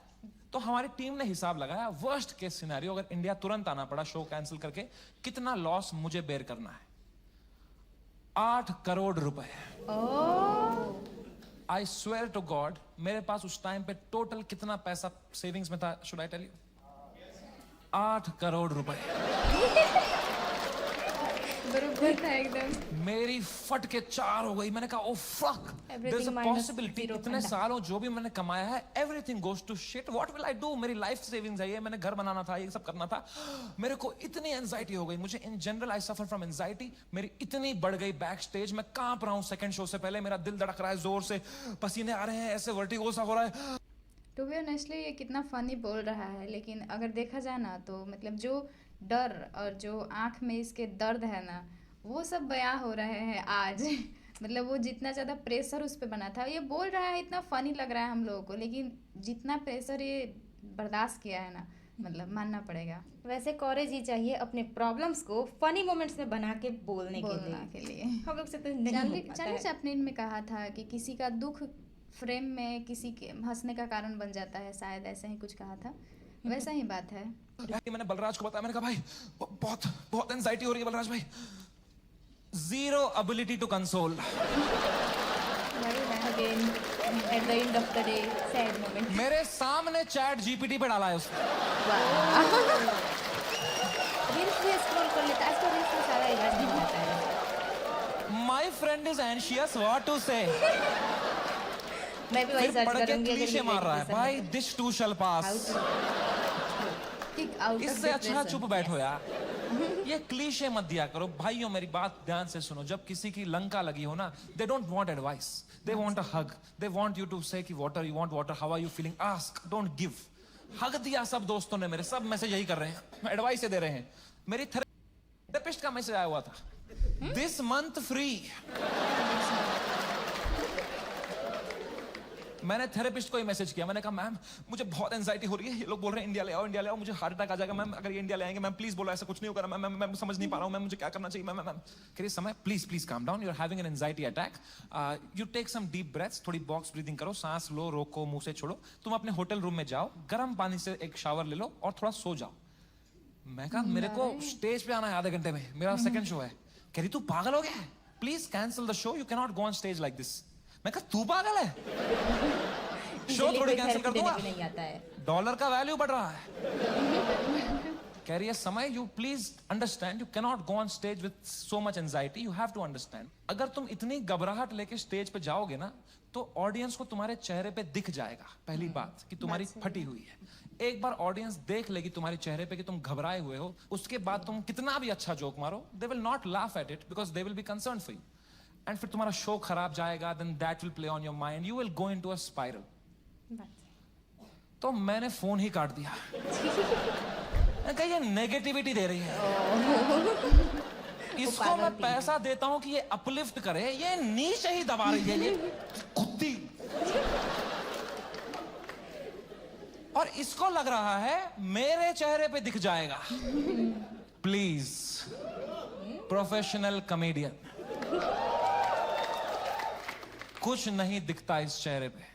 तो हमारी टीम ने हिसाब लगाया, वर्स्ट केस सिनेरियो अगर इंडिया तुरंत आना पड़ा शो कैंसिल करके, कितना लॉस मुझे बेयर करना है? 8 करोड़ रुपए। आई स्वेयर टू गॉड, मेरे पास उस टाइम पे टोटल कितना पैसा सेविंग्स में था, should I tell you? 8 crore रुपए। बराबर था एकदम। मेरी फट के 4 हो गई। मैंने कहा oh fuck, there is a possibility, इतने सालों जो भी मैंने कमाया है everything goes to shit, what will I do? मेरी लाइफ सेविंग्स है ये, मैंने घर बनाना था, ये सब करना था। मेरे को इतनी एंजाइटी हो गई, मुझे in general I suffer from anxiety, मेरी इतनी बढ़ गई बैक स्टेज, मैं कांप रहा हूं सेकंड शो से पहले, मेरा दिल धड़क रहा है जोर से, पसीने आ रहे हैं, ऐसे वर्टिगो सा हो रहा है। टू बी ऑनेस्टली ये कितना फनी बोल रहा है, लेकिन अगर देखा जाए ना तो मतलब जो डर और जो आँख में इसके दर्द है ना, वो सब बयां हो रहे हैं आज। मतलब वो जितना ज़्यादा प्रेशर उस पर बना था, ये बोल रहा है इतना फनी लग रहा है हम लोगों को, लेकिन जितना प्रेशर ये बर्दाश्त किया है ना, मतलब मानना पड़ेगा। वैसे कॉरेज ही चाहिए अपने प्रॉब्लम्स को फनी मोमेंट्स में बना के बोलने के लिए हम लोग से तो नहीं हो पाता चार्ली है। चैपलिन में कहा था कि किसी का दुख फ्रेम में किसी के हंसने का कारण बन जाता है, शायद ऐसे ही कुछ कहा था, वैसा ही बात है। मैंने बलराज को बताया, मैंने कहा भाई बहुत बहुत एंजाइटी हो रही है बलराज भाई। Zero ability to console. Again, at the end of the day, sad moment. मेरे सामने चैट जीपीटी पे डाला है उसने। रील्स भी स्क्रॉल कर लेता है, आजकल रील्स का सारा इलाज नहीं होता है। My friend is anxious, what to say? मैं भी वही फिर सर्च पढ़ के करूंगी। क्लीशे मार रहा है, भाई this too shall pass। इससे अच्छा चुप बैठो यार। ये क्लीशे मत दिया करो भाइयों, मेरी बात ध्यान से सुनो। जब किसी की लंका लगी हो ना, they don't want advice, they want a hug, they want you to say कि water, you want water, how are you feeling, ask, don't give. Hug दिया सब दोस्तों ने मेरे, सब मैसेज यही कर रहे हैं, एडवाइस दे रहे हैं। मेरी थेरेपिस्ट का मैसेज आया हुआ था, दिस मंथ फ्री। मैंने थेरेपिस्ट को ही मैसेज किया, मैंने कहा मैम मुझे बहुत एंजाइटी हो रही है, ये लोग बोल रहे हैं इंडिया ले आओ, इंडिया ले आओ, मुझे हार्ट अटैक आ जाएगा मैम अगर ये इंडिया ले आएंगे, मैम प्लीज बोलो ऐसा कुछ नहीं होगा मैम, मैं समझ नहीं पा रहा हूँ मैम, मुझे क्या करना चाहिए मैम। कह रही Samay please calm down, you are having an anxiety attack, you take some deep breaths, थोड़ी बॉक्स ब्रीदिंग करो, सांस लो, रोको, मुंह से छोड़ो, तुम अपने होटल रूम में जाओ, गर्म पानी से एक शावर ले लो और थोड़ा सो जाओ। मैं कहा मेरे को स्टेज पे आना है आधे घंटे में, मेरा सेकंड शो है। कह रही तू पागल हो गया है, please cancel the show, you can not go on stage like this. मैं कहा तू पागल है, शो थोड़ी कैंसिल कर दूंगा, नहीं आता है। डॉलर का वैल्यू बढ़ रहा है। कह रही है Samay you please understand, you cannot go on stage with so much anxiety, you have to understand. अगर तुम इतनी घबराहट लेके स्टेज पे जाओगे ना तो ऑडियंस को तुम्हारे चेहरे पे दिख जाएगा पहली बात कि तुम्हारी फटी हुई है। एक बार ऑडियंस देख लेगी तुम्हारे चेहरे पे कि तुम घबराए हुए हो, उसके बाद तुम कितना भी अच्छा जोक मारो, they will not laugh at it because they will be concern for you, and फिर तुम्हारा शो खराब जाएगा, then that will play on your mind, you will go into a spiral. तो मैंने फोन ही काट दिया। मैं कहा ये नेगेटिविटी दे रही है, इसको मैं पैसा देता हूं कि ये अपलिफ्ट करे, ये नीचे ही दबा रही है ये कुत्ती। और इसको लग रहा है मेरे चेहरे पे दिख जाएगा। प्लीज प्रोफेशनल कॉमेडियन, कुछ नहीं दिखता इस चेहरे पे।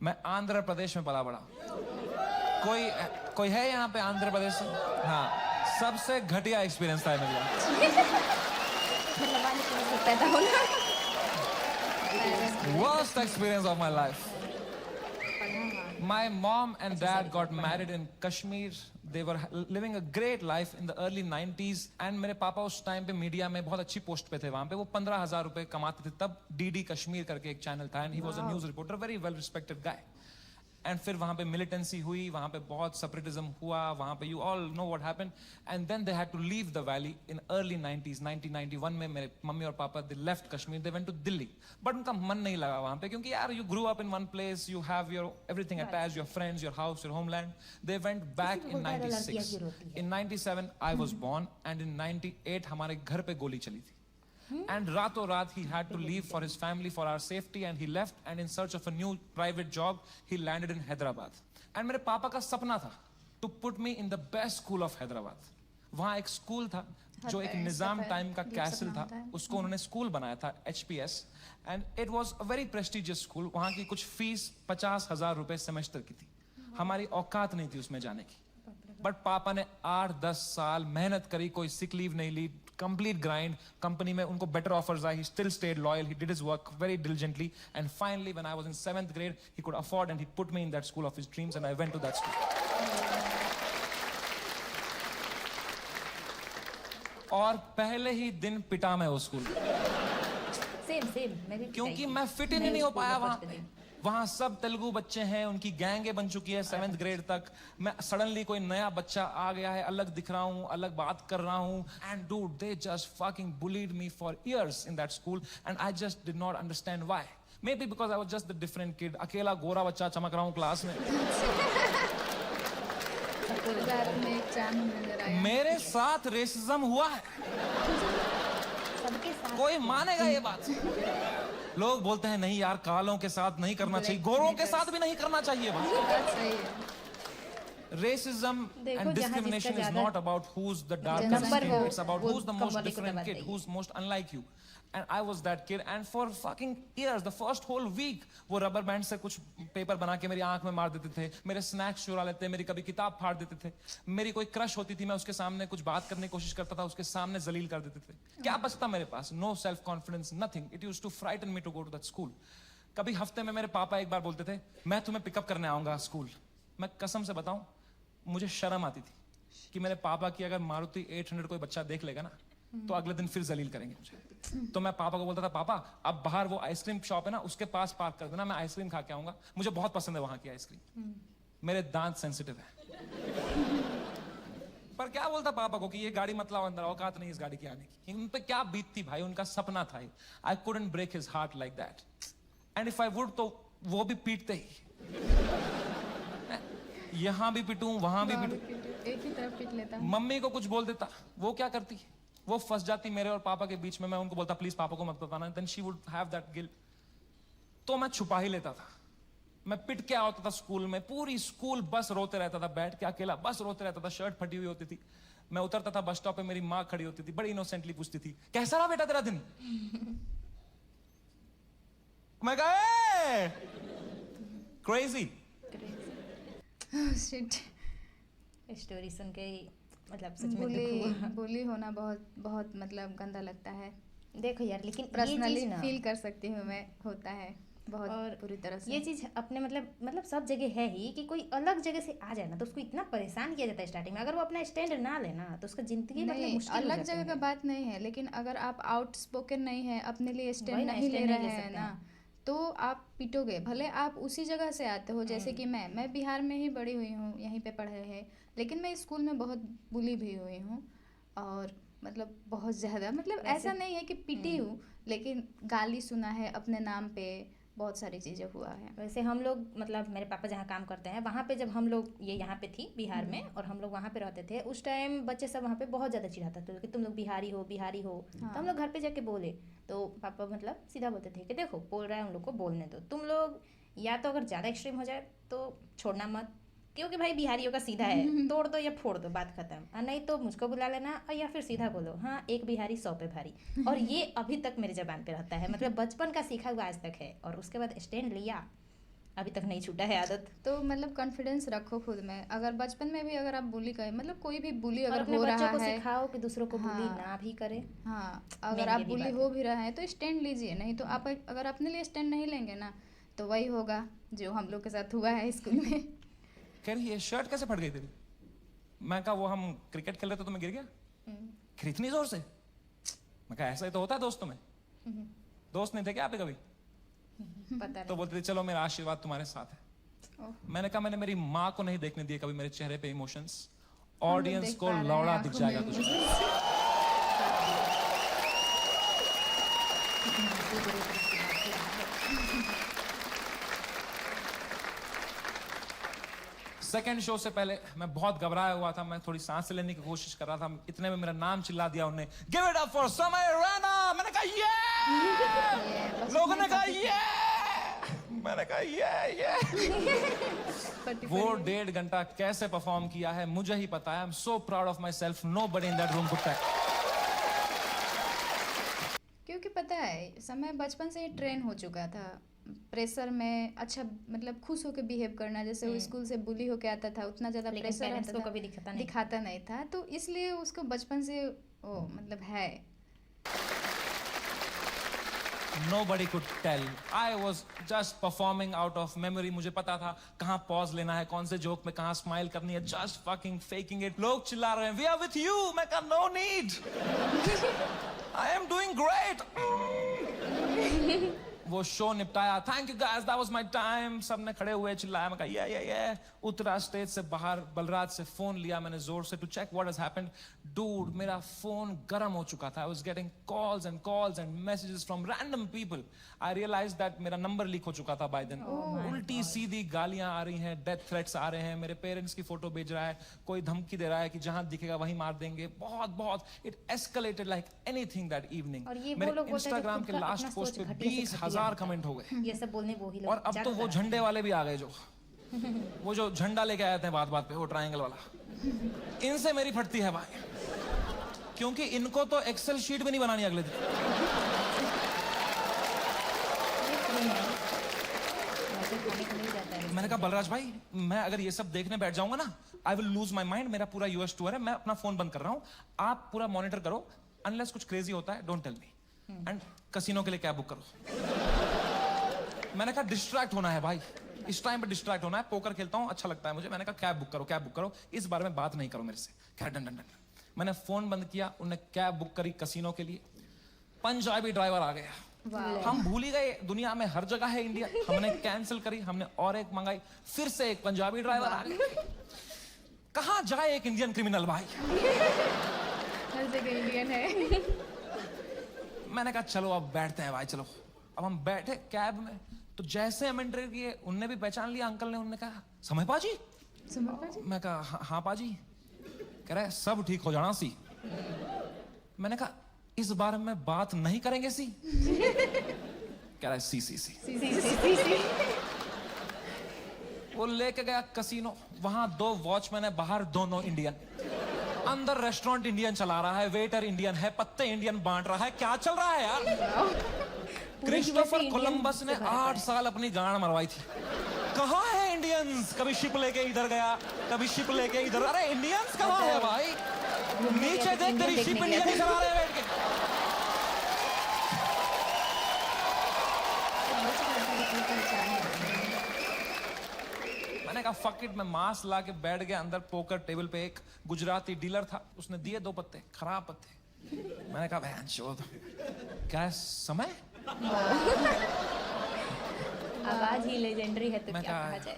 मैं आंध्र प्रदेश में पला बड़ा। कोई है यहाँ पे आंध्र प्रदेश से? हाँ, सबसे घटिया एक्सपीरियंस था मेरा। Worst experience of my life. My mom and dad got married in Kashmir. They were living a great life in the early 90s. And मेरे पापा उस टाइम पे मीडिया में बहुत अच्छी पोस्ट पे थे वहाँ पे। वो 15,000 रुपए कमाते थे तब। DD कश्मीर करके एक चैनल था and he was a news reporter, very well respected guy. And फिर वहां पे मिलिटेंसी हुई, वहां पे बहुत सेपरेटिज्म हुआ, वहां पे you all know what happened, and then they had to leave the valley in early 90s। 1991 में मेरे मम्मी और पापा they left Kashmir, they went to Delhi, but उनका मन नहीं लगा वहां पे क्योंकि यार you grew up in one place, you have your everything attached, your friends, your house, your homeland. They went back in 96। In 97 I was born and in 98 हमारे घर पे गोली चली थी। And rato raat he had to leave for his family, for our safety, and he left and in search of a new private job he landed in Hyderabad. And मेरे पापा का सपना था to put me in the best school of Hyderabad. वहाँ एक स्कूल था जो एक निजाम टाइम का कैसल था, उसको उन्होंने स्कूल बनाया था HPS, and it was a very prestigious school. वहाँ की कुछ फीस 50,000 रुपए सेमेस्टर की थी, हमारी औकात नहीं थी उसमें जाने की। बट पापा ने 8-10 साल मेहनत करी, कोई सिक लीव नहीं ली, complete grind. कंपनी में उनको better offers आए, he still stayed loyal, he did his work very diligently, and finally when I was in 7th grade he could afford and he put me in that school of his dreams and I went to that school. और पहले ही दिन पिटा मैं उस स्कूल, सेम मैं भी क्योंकि मैं फिट ही नहीं हो पाया वहां पे। वहाँ सब तेलुगु बच्चे हैं, उनकी गैंगे बन चुकी है 7th ग्रेड तक। मैं सडनली कोई नया बच्चा आ गया है, अलग दिख रहा हूँ, अलग बात कर रहा हूँ, and dude they just fucking bullied me for years in that school and I just did not understand why. May be because I was just the different kid, अकेला गोरा बच्चा चमक रहा हूँ क्लास में। में एक चांद नजर आया। मेरे साथ रेसिज्म हुआ है, कोई मानेगा ये बात? लोग बोलते हैं नहीं यार कालों के साथ नहीं करना चाहिए, गोरों के साथ भी नहीं करना चाहिए। Racism and discrimination is not about who's the darker skin, it's about who's the most different kid, who's most unlike you. And I was that kid, and for fucking years, the first whole week, वो रबर बैंड से कुछ पेपर बना के मेरी आंख में मार देते थे, मेरे स्नैक्स चुरा लेते, मेरी कभी किताब फाड़ देते थे, मेरी कोई क्रश होती थी, मैं उसके सामने कुछ बात करने की कोशिश करता था, उसके सामने जलील कर देते थे। क्या बचता मेरे पास? No self confidence, nothing. It used to frighten me to go to that school. कभी हफ्ते में मेरे पापा एक बार बोलते थे मैं तुम्हें पिकअप करने आऊंगा स्कूल। मैं कसम से बताऊं मुझे शर्म आती थी कि मेरे पापा की अगर मारुति 800 कोई बच्चा देख लेगा ना तो अगले दिन फिर जलील करेंगे मुझे। तो मैं पापा को बोलता था पापा अब बाहर वो आइसक्रीम शॉप है ना उसके पास पार्क कर देना, मैं आइसक्रीम खा के आऊंगा, मुझे बहुत पसंद है वहां की आइसक्रीम, मेरे दांत सेंसिटिव है। पर क्या बोलता पापा को कि ये गाड़ी मत लाओ अंदर, औकात नहीं इस गाड़ी की आने की। उन पे क्या बीत थी भाई, उनका सपना था। I couldn't break his heart like that, and if I would तो वो भी पीटते ही, यहां भी पिटूं वहां भी पिटूं, एक ही तरफ पीट लेता। मम्मी को कुछ बोल देता, वो क्या करती, वो फंस जाती मेरे और पापा के बीच में। मैं उनको बोलता प्लीज पापा को मत बताना, then she would have that guilt. तो मैं छुपा ही लेता था, मैं पिट के आता था स्कूल में, पूरी स्कूल बस रोते रहता था, बैठ के अकेला बस रोते रहता था, शर्ट फटी हुई होती थी। मैं उतरता था बस स्टॉप पे, मेरी माँ खड़ी होती थी, बड़ी इनोसेंटली पूछती थी कैसा रहा बेटा तेरा दिन। मैं कहा क्रेजी। शिट, स्टोरी सुन के ही मतलब सच में दुख हुआ। बुली होना बहुत बहुत मतलब गंदा लगता है। देखो यार लेकिन पर्सनली फील कर सकती हूँ मैं, होता है। बहुत और बुरी तरह से। ये चीज़ अपने मतलब सब जगह है ही कि कोई अलग जगह से आ जाए ना तो उसको इतना परेशान किया जाता है स्टार्टिंग में। अगर वो अपना स्टैंड ना लेना तो उसका ज़िंदगी मतलब नहीं, मुश्किल हो अलग जाता जगह का है। बात नहीं है, लेकिन अगर आप आउटस्पोकन नहीं है, अपने लिए वही स्टैंड ना, नहीं ले stand नहीं रहे ले हैं सकते ना, हैं। तो आप पिटोगे। भले आप उसी जगह से आते हो, जैसे कि मैं बिहार में ही बड़ी हुई हूँ, यहीं पे पढ़े है, लेकिन मैं स्कूल में बहुत बुली भी हुई हूँ। और मतलब बहुत ज़्यादा, मतलब ऐसा नहीं है कि पिटी हूँ, लेकिन गाली सुना है अपने नाम पे, बहुत सारी चीज़ें हुआ है। वैसे हम लोग मतलब मेरे पापा जहाँ काम करते हैं वहाँ पे, जब हम लोग ये यहाँ पे थी बिहार में और हम लोग वहाँ पे रहते थे, उस टाइम बच्चे सब वहाँ पे बहुत ज़्यादा चिढ़ाते थे कि तुम लोग बिहारी हो बिहारी हो। तो हम लोग घर पे जाके बोले तो पापा मतलब सीधा बोलते थे कि देखो बोल रहा है उन लोग को बोलने दो, तुम लोग या तो अगर ज़्यादा एक्सट्रीम हो जाए तो छोड़ना मत, क्योंकि भाई बिहारियों का सीधा है, तोड़ दो या फोड़ दो, बात खत्म। और नहीं तो मुझको बुला लेना, और या फिर सीधा बोलो हाँ एक बिहारी 100 पे भारी। और ये अभी तक मेरी जबान पे रहता है, मतलब बचपन का सीखा हुआ आज तक है। और उसके बाद स्टैंड लिया, अभी तक नहीं छूटा है आदत। तो मतलब कॉन्फिडेंस रखो खुद में। अगर बचपन में भी अगर आप बुली करें, मतलब कोई भी बुली और अगर अपने हो बच्चों रहा को है, सिखाओ कि दूसरों को बुली हाँ। ना भी करे। हाँ, अगर मेन आप ये भी बुली बात हो है। भी रहे हैं तो स्टैंड लीजिए, नहीं तो आप अगर अपने लिए स्टैंड नहीं लेंगे ना, तो वही होगा जो हम लोग के साथ हुआ है स्कूल में। कह रही ये शर्ट कैसे फट गई तेरी? मैं कहा वो हम क्रिकेट खेल रहे थे तो मैं गिर गया। फिर इतनी जोर से? मैं कहा ऐसा ही तो होता है दोस्तों में। दोस्त नहीं थे क्या आपके कभी? पता तो बोलते थे चलो मेरा आशीर्वाद तुम्हारे साथ है। मैंने कहा मैंने मेरी माँ को नहीं देखने दिए कभी मेरे चेहरे पे इमोशंस। ऑडियंस देख को पा रहे हैं लौड़ा आंखों दिख जाएगा में कुछ। सेकेंड शो से पहले मैं बहुत घबराया हुआ था, मैं थोड़ी सांस लेने की कोशिश कर रहा था, इतने में मेरा नाम चिल्ला दिया उन्होंने, गिव इट अप फॉर समय रैना। मैंने कहा ये, लोगों ने कहा ये, मैंने कहा ये। वो 1.5 घंटा कैसे परफॉर्म किया है मुझे ही पता है। आई am so proud of my self, nobody in that room could touch. क्योंकि पता है समय बचपन से ही ट्रेन हो चुका था प्रेशर में, अच्छा मतलब खुश होकर बिहेव करना। जैसे वो स्कूल से बुली होके आता था, उतना ज़्यादा लेकिन प्रेशर पेरेंट्स रहता को था, कभी दिखाता नहीं। दिखाता नहीं था, तो इसलिए उसको बचपन से वो मतलब है। Nobody could tell. I was just performing out of memory. मुझे पता था कहाँ पॉज लेना है, कौन से जोक में कहाँ स्माइल करनी है, just fucking faking it. लोग चिल्ला रहे हैं, we are with you. मैं कहा no need. I am doing great. वो शो निपटाया, thank you guys, that was my time. सबने खड़े हुए चिल्लाया, मैं कहा ये। उतरा स्टेज से बाहर, बलराज से फोन लिया मैंने जोर से to check what has happened. Dude मेरा फोन गर्म हो चुका था। I was getting calls and messages from random people. I realise that मेरा नंबर लीक हो चुका था बाय देन। उल्टी सीधी गालियां आ रही हैं, डेथ थ्रेट्स आ रहे हैं, मेरे पेरेंट्स की फोटो भेज रहा है, कोई धमकी दे रहा है कि जहां दिखेगा वहीं मार देंगे। बहुत it escalated like anything that evening. और ये वो मेरे लोग बोलते हैं कि इंस्टाग्राम खुद के का लास्ट अपना पोस्ट सोच पे घटिया से 20,000 कमेंट हो गए। ये सब बोलने वो ही लोग। और अब तो वो झंडे वाले भी आ गए, जो वो जो झंडा लेके आए थे बात पे, वो ट्रायंगल वाला। इनसे मेरी फटती है भाई, क्योंकि इनको तो एक्सेल शीट भी नहीं बनानी अगले दिन। मैंने कहा बलराज भाई, मैं अगर ये सब देखने बैठ जाऊंगा ना, I will lose my mind. मेरा पूरा यूएस टूर है, मैं अपना फोन बंद कर रहा हूँ, आप पूरा मॉनिटर करो, अनलेस कुछ क्रेजी होता है don't tell me, and casino के लिए कैब बुक करो। मैंने कहा डिस्ट्रैक्ट होना है भाई, इस टाइम पे डिस्ट्रैक्ट होना है, पोकर खेलता हूँ अच्छा लगता है मुझे। मैंने कहा कैब बुक करो, इस बारे में बात नहीं करो मेरे से। खैर डन। मैंने फोन बंद किया, उन्होंने कैब बुक करी कसिनो के लिए। पंजाबी ड्राइवर आ गया। हम भूल ही गए दुनिया में हर जगह है इंडिया। हमने कैंसिल करी, हमने और एक मंगाई, फिर से एक पंजाबी ड्राइवर आ गया। कहाँ जाए एक इंडियन क्रिमिनल भाई। हर जगह इंडियन है। मैंने कहा चलो अब बैठते हैं भाई, चलो। अब हम बैठे कैब में, तो जैसे हम एंटर किए उनने भी पहचान लिया अंकल ने। उन्होंने कहा समय पाजी। मैं कहा हाँ पाजी। कह रहा है सब ठीक हो जाना सी। मैंने कहा इस बारे में बात नहीं करेंगे सी। कह रहा है सी। वो लेके गया कसिनो, वहां 2 वॉचमैन है, बाहर दोनों इंडियन। अंदर रेस्टोरेंट इंडियन चला रहा है, वेटर इंडियन है, पत्ते इंडियन बांट रहा है। क्या चल रहा है यार। क्रिस्टोफर कोलंबस ने 8 साल अपनी गांड मरवाई थी। कहाँ है इंडियंस? कभी शिप लेके इधर गया, कभी शिप लेके इधर। अरे इंडियंस कहाँ है भाई? नीचे देख, तेरी शिप इंडियन ही चला रहे हैं बैठ के। मैंने कहा फक इट, मैं मास्क ला के बैठ गया अंदर पोकर टेबल पे। एक गुजराती डीलर था, उसने दिए 2 पत्ते, खराब पत्ते। मैंने कहा बहन चोद, क्या है समय? आवाज ही लेजेंडरी है तो मैं क्या कहा कहा जाए।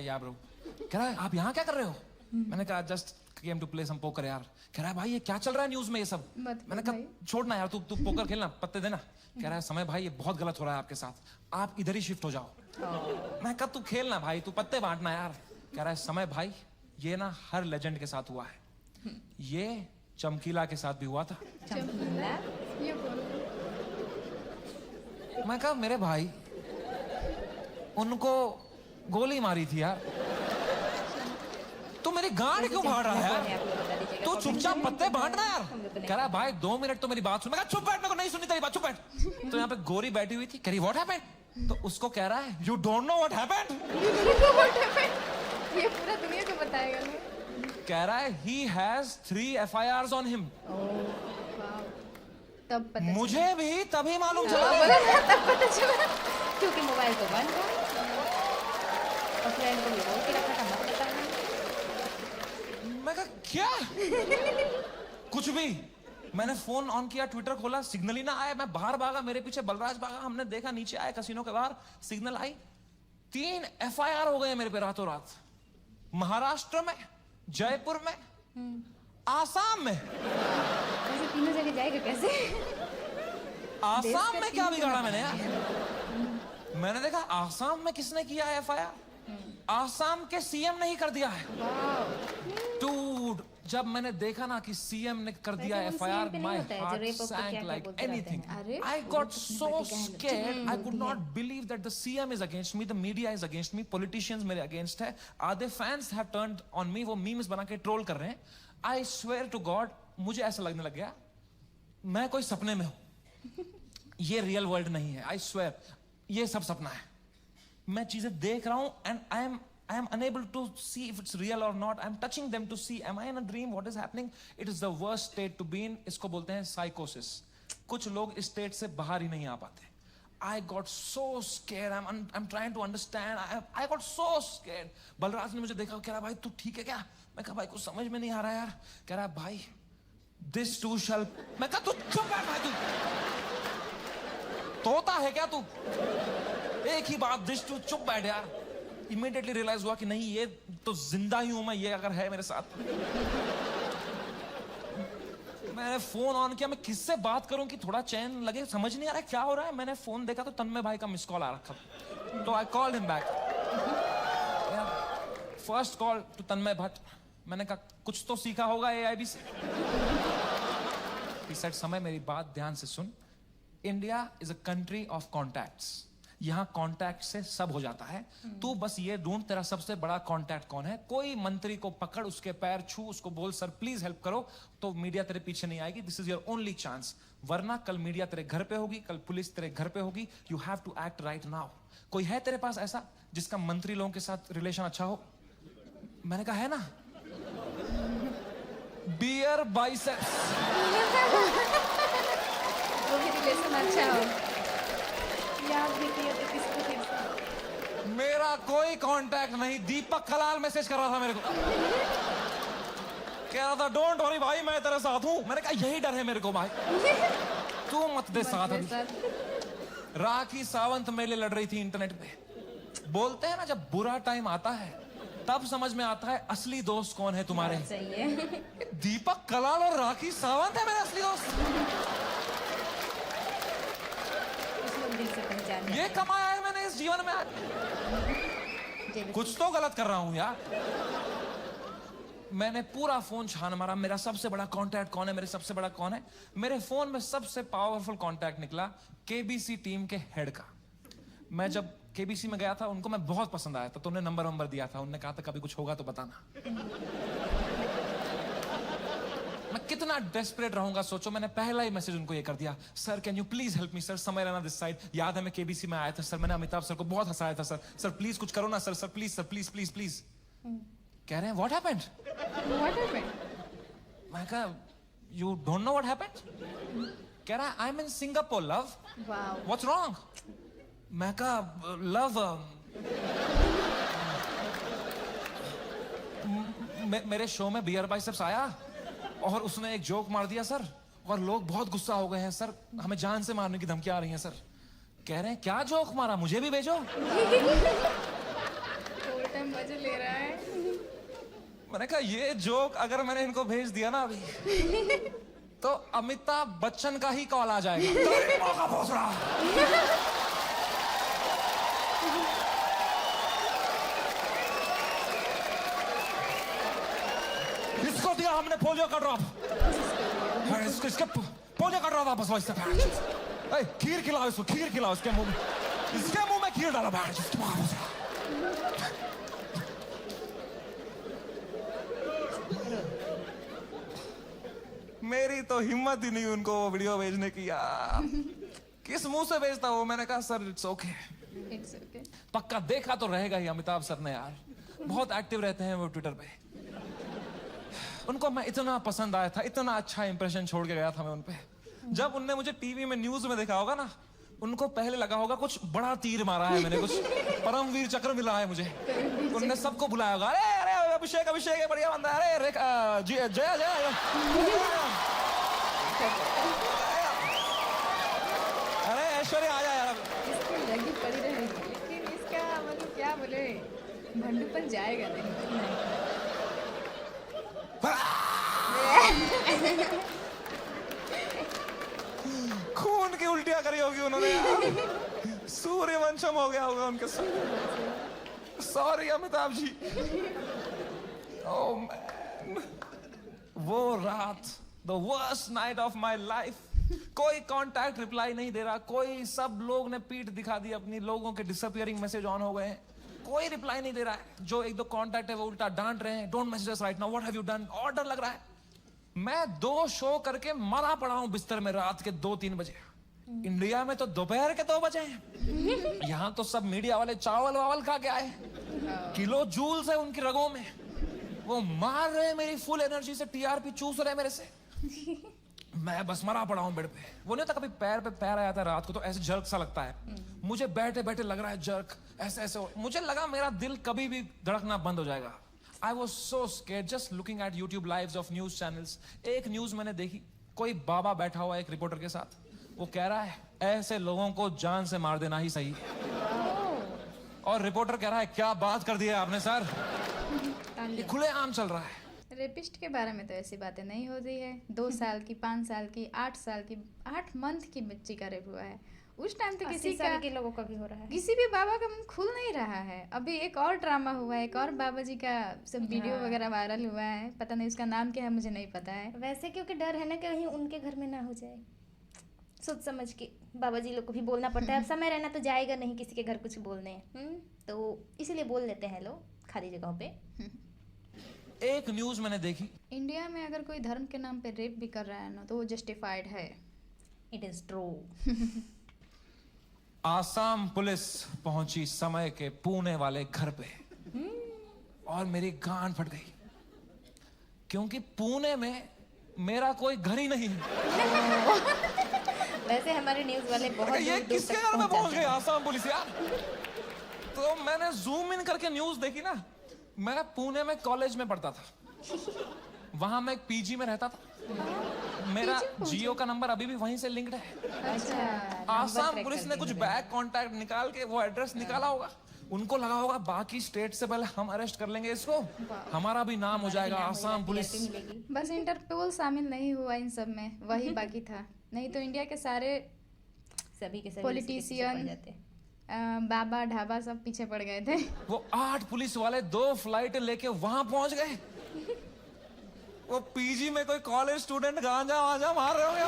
या ब्रो। कह रहा है आप यहाँ क्या कर रहे हो? मैंने कहा just came to play some poker यार। कह रहा है भाई ये क्या चल रहा है न्यूज में ये सब? मैंने कहा छोड़ना यार, तू पोकर खेलना, पत्ते देना। कह रहा है समय भाई ये बहुत गलत हो रहा है आपके साथ, आप इधर ही शिफ्ट हो जाओ। मैं कहा तू खेलना भाई, तू पत्ते बांटना यार। कह रहा है समय भाई ये ना हर लेजेंड के साथ हुआ है, ये चमकीला के साथ भी हुआ था। चमकीला ये कौन? मैं कहा मेरे भाई उनको गोली मारी थी यार, तू मेरी गांड क्यों फाड़ रहा है यार? तू चुपचाप पत्ते बांटना यार। कह रहा है भाई 2 मिनट तो मेरी बात सुन। मैं कहा चुप बैठ, मेरे को नहीं सुननी तेरी बात, चुप बैठ। तो यहाँ पे गोरी बैठी हुई थी, कह रही व्हाट हैपेंड? तो उसको कह रहा है you don't know what happened. ये पूरा दुनिया को बताएगा ना। कह रहा है he has 3 FIRs on him. तब पता मुझे भी तभी मालूम चला। क्योंकि मोबाइल तो बंद है और फ्रेंड को भी बोल के रखा था मत बताना। मैं कहा क्या? कुछ भी। मैंने फोन ऑन किया, ट्विटर खोला, सिग्नल ही ना आया। मैं बाहर भागा, मेरे पीछे बलराज भागा, हमने देखा नीचे आए कसिनो के बाहर, सिग्नल आई। 3 FIR हो गए मेरे पे रातों रात। महाराष्ट्र में, जयपुर में, आसाम में। वैसे तीनों जगह जाएगा कैसे? आसाम में क्या बिगाड़ा मैंने यार? मैंने देखा आसाम में किसने किया है FIR? आसाम के CM ने ही कर दिया है। Dude, जब मैंने देखा ना कि CM ने कर दिया वैसे वो FIR, CM पे नहीं my होता है, जो heart rape of the sank क्या-क्या like बोलते रहते anything. हैं। अरे, I got so scared. I could not believe that the CM is against me, the media is against me, politicians मेरे against है, आधे fans have turned on me, वो memes बना के troll कर रहे हैं। I swear to God, मुझे ऐसा लगने लग गया मैं कोई सपने में हूँ, ये रियल वर्ल्ड नहीं है। I swear, ये सब सपना है। मैं चीजें देख रहा हूँ and I am unable to see if it's real or not. I'm touching them to see, am I in a dream? What is happening? It is the worst state to be in. इसको बोलते हैं psychosis. कुछ लोग इस state से बाहर ही नहीं आ पाते। I got so scared. I'm trying to understand. I got so scared. Balraj ने मुझे देखा, कह रहा भाई तू ठीक है क्या? मैं कहा भाई कुछ समझ में नहीं आ रहा यार। कह रहा भाई this too shall। मैं कहा तू चुप बैठ भाई, तू तोता है क्या तू? एक ही बात, this too, चुप बैठ यार। इमीडिएटली रियलाइज हुआ कि नहीं ये तो जिंदा ही हूं मैं, ये अगर है मेरे साथ। मैंने फोन ऑन किया, मैं किससे बात करूं कि थोड़ा चैन लगे, समझ नहीं आ रहा है क्या हो रहा है। मैंने फोन देखा तो तन्मय भाई का मिस कॉल आ रखा, तो I called him back. First call to Tanmay Bhat. मैंने कहा कुछ तो सीखा होगा AIB से। He said, समय मेरी बात ध्यान से सुन, India is a country of contacts. यहाँ कॉन्टैक्ट से सब हो जाता है। तू बस ये ढूंढ तेरा सबसे बड़ा कॉन्टैक्ट कौन है। कोई मंत्री को पकड़, उसके पैर छू, उसको बोल सर प्लीज हेल्प करो, तो मीडिया तेरे पीछे नहीं आएगी। This is your only chance, वरना कल मीडिया तेरे घर पे होगी, कल पुलिस तेरे घर पे होगी। You have to act right now. कोई है तेरे पास ऐसा जिसका मंत्री लोगों के साथ रिलेशन अच्छा हो? मैंने कहा है ना, बियर बाइसेप्स। वो भी रिलेशन अच्छा हो। याद भी किया तो किसको फिर से? मेरा कोई कांटेक्ट नहीं। दीपक कलाल मैसेज कर रहा था मेरे को, कह रहा था डोंट वरी भाई मैं तेरे साथ हूं। मैंने कहा यही डर है मेरे को भाई, तू मत दे साथ अभी। राखी सावंत मेरे लिए लड़ रही थी इंटरनेट पे। बोलते हैं ना जब बुरा टाइम आता है तब समझ में आता है असली दोस्त कौन है तुम्हारे। सही है। दीपक कलाल और राखी सावंत है मेरे असली दोस्त। कुछ लोग दिल से पहचान ये कमाया है मैंने इस जीवन में आज। कुछ तो गलत कर रहा हूं यार। मैंने पूरा फोन छान मारा, मेरा सबसे बड़ा कांटेक्ट कौन है, मेरे सबसे बड़ा कौन है। मेरे फोन में सबसे पावरफुल कांटेक्ट निकला KBC टीम के हेड का। मैं जब KBC में गया था, उनको मैं बहुत पसंद आया था, तो उन्हें नंबर दिया था। उन्होंने कहा था कभी कुछ होगा तो बताना। मैं कितना डेस्परेट रहूंगा सोचो। मैंने पहला ही मैसेज उनको ये कर दिया, sir can you please help me sir, समय रहना दिस साइड। याद है मैं KBC में आया था सर, मैंने अमिताभ सर को बहुत हंसाया था सर, सर प्लीज कुछ करो ना sir, sir please, sir please please please. कह रहे हैं व्हाट हैपेंड? What happened? मैं कहा you don't know what happened? कह रहा है I am in Singapore love. Wow. What's wrong? मैं कहा लव मेरे शो में बियर बाइसेप्स आया और उसने एक जोक मार दिया सर, और लोग बहुत गुस्सा हो गए हैं सर, हमें जान से मारने की धमकियां आ रही हैं सर। कह रहे हैं क्या जोक मारा, मुझे भी भेजो। फुल टाइम मजे ले रहा है। मैंने कहा ये जोक अगर मैंने इनको भेज दिया ना अभी तो अमिताभ बच्चन का ही कॉल आ जाएगा। तेरी माँ का भोसड़ा। इसको दिया हमने पोलियो का ड्रॉप, इसके पोलियो का ड्रॉप वापस लो इससे। खीर खिलाओ इसको, खीर खिलाओ इसके मुंह में, इसके मुंह में खीर डालो बाहर। जिसकी माँ का भोसड़ा। मेरी तो हिम्मत ही नहीं उनको वो वीडियो भेजने की यार। किस मुंह से भेजता वो? मैंने कहा sir it's okay. It's okay. पक्का देखा तो रहेगा ही अमिताभ सर ने यार, बहुत एक्टिव रहते हैं वो ट्विटर पे। उनको मैं इतना पसंद आया था, इतना अच्छा इंप्रेशन छोड़ के गया था मैं उनपे। जब उनने मुझे टीवी में न्यूज में देखा होगा ना, उनको पहले लगा होगा कुछ बड़ा तीर मारा है मैंने, कुछ परमवीर चक्र मिला है मुझे। उनने सबको बुलाया होगा, अरे अरे अभिषेक अभिषेक है, बढ़िया बंदा है, अरे जया जया। अरे ऐश्वर्या आ जा यार। इसको लगी पड़ी रहेगी, लेकिन इसका मतलब क्या बोले, भंडूपन जाएगा नहीं। खून की उल्टियां करी होगी उन्होंने यार। सूर्यवंशम हो गया होगा उनके साथ। Sorry Amitabh ji. Oh man, वो रात, the worst night of my life. कोई कांटेक्ट रिप्लाई नहीं दे रहा, कोई, सब लोग ने पीठ दिखा दी अपनी, लोगों के डिसअपियरिंग मैसेज ऑन हो गए हैं, कोई रिप्लाई नहीं दे रहा है। जो एक दो कांटेक्ट है वो उल्टा डांट रहे हैं, don't message us right now, what have you done, order लग रहा है। मैं 2 शो करके मरा पड़ा हूं बिस्तर में रात के 2-3 बजे। इंडिया में तो दोपहर के 2 बजे हैं। यहाँ तो सब मीडिया वाले चावल वावल खा के आए, किलो जूल्स है उनकी रगों में, वो मार रहे हैं मेरी फुल एनर्जी से, टीआरपी चूस रहे हैं मेरे से। मैं बस मरा पड़ा हूं बेड पे। वो नहीं होता कभी पैर पे पैर आया था रात को तो ऐसे जर्क सा लगता है, मुझे बैठे बैठे लग रहा है जर्क, ऐसे ऐसे मुझे लगा मेरा दिल कभी भी धड़कना बंद हो जाएगा। I was so scared just looking at YouTube lives of news channels. एक न्यूज मैंने देखी, कोई बाबा बैठा हुआ एक रिपोर्टर के साथ, वो कह रहा है ऐसे लोगों को जान से मार देना ही सही है। और रिपोर्टर कह रहा है क्या बात कर दी है आपने सर, ये खुलेआम चल रहा है। रेपिस्ट के बारे में तो ऐसी बातें नहीं होती है। 2 साल की, 5 साल की, 8 साल की, 8 मंथ की बच्ची का रेप हुआ है। उस टाइम तो किसी का, के लोगों का भी हो रहा है, किसी भी बाबा का मुंह खुल नहीं रहा है। अभी एक और ड्रामा हुआ है, एक और बाबा जी का सब वीडियो वगैरह वायरल हुआ है, पता नहीं उसका नाम क्या है, मुझे नहीं पता है। वैसे क्योंकि डर है ना कहीं उनके घर में ना हो जाए, सोच समझ के बाबा जी लोग को भी बोलना पड़ता है। अब समय रहना तो जाएगा नहीं किसी के घर कुछ बोलने, तो इसीलिए बोल लेते हैं लोग खाली जगहों पे। एक न्यूज मैंने देखी, इंडिया में अगर कोई धर्म के नाम पे रेप भी कर रहा है ना तो वो जस्टिफाइड है। It is true. Assam police पहुंची समय के पुणे वाले घर पे और मेरी गांड फट गई, क्योंकि पुणे में मेरा कोई घर ही नहीं। वैसे हमारे न्यूज वाले बहुत ये दूर किसके तक घर में पहुंच जाते गई हैं। आसाम पुलिस यार। तो मैंने जूम इन करके न्यूज देखी ना, मैं पुणे में कॉलेज में पढ़ता था, वहां मैं एक पीजी में रहता था, मेरा जियो का नंबर अभी भी वहीं से लिंक्ड है। अच्छा, आसाम पुलिस ने कुछ बैक कांटेक्ट निकाल के वो एड्रेस निकाला होगा, उनको लगा होगा बाकी स्टेट से पहले हम अरेस्ट कर लेंगे इसको, हमारा भी नाम हो जाएगा आसाम पुलिस। बस इंटरपोल शामिल नहीं हुआ इन सब में, वही बाकी था। नहीं तो इंडिया के सारे सभी के सभी पॉलिटिशियन, बाबा ढाबा सब पीछे पड़ गए थे। वो 8 पुलिस वाले 2 फ्लाइट लेके वहां पहुंच गए। वो पीजी में कोई कॉलेज स्टूडेंट गांजा वांजा मार रहे होंगे,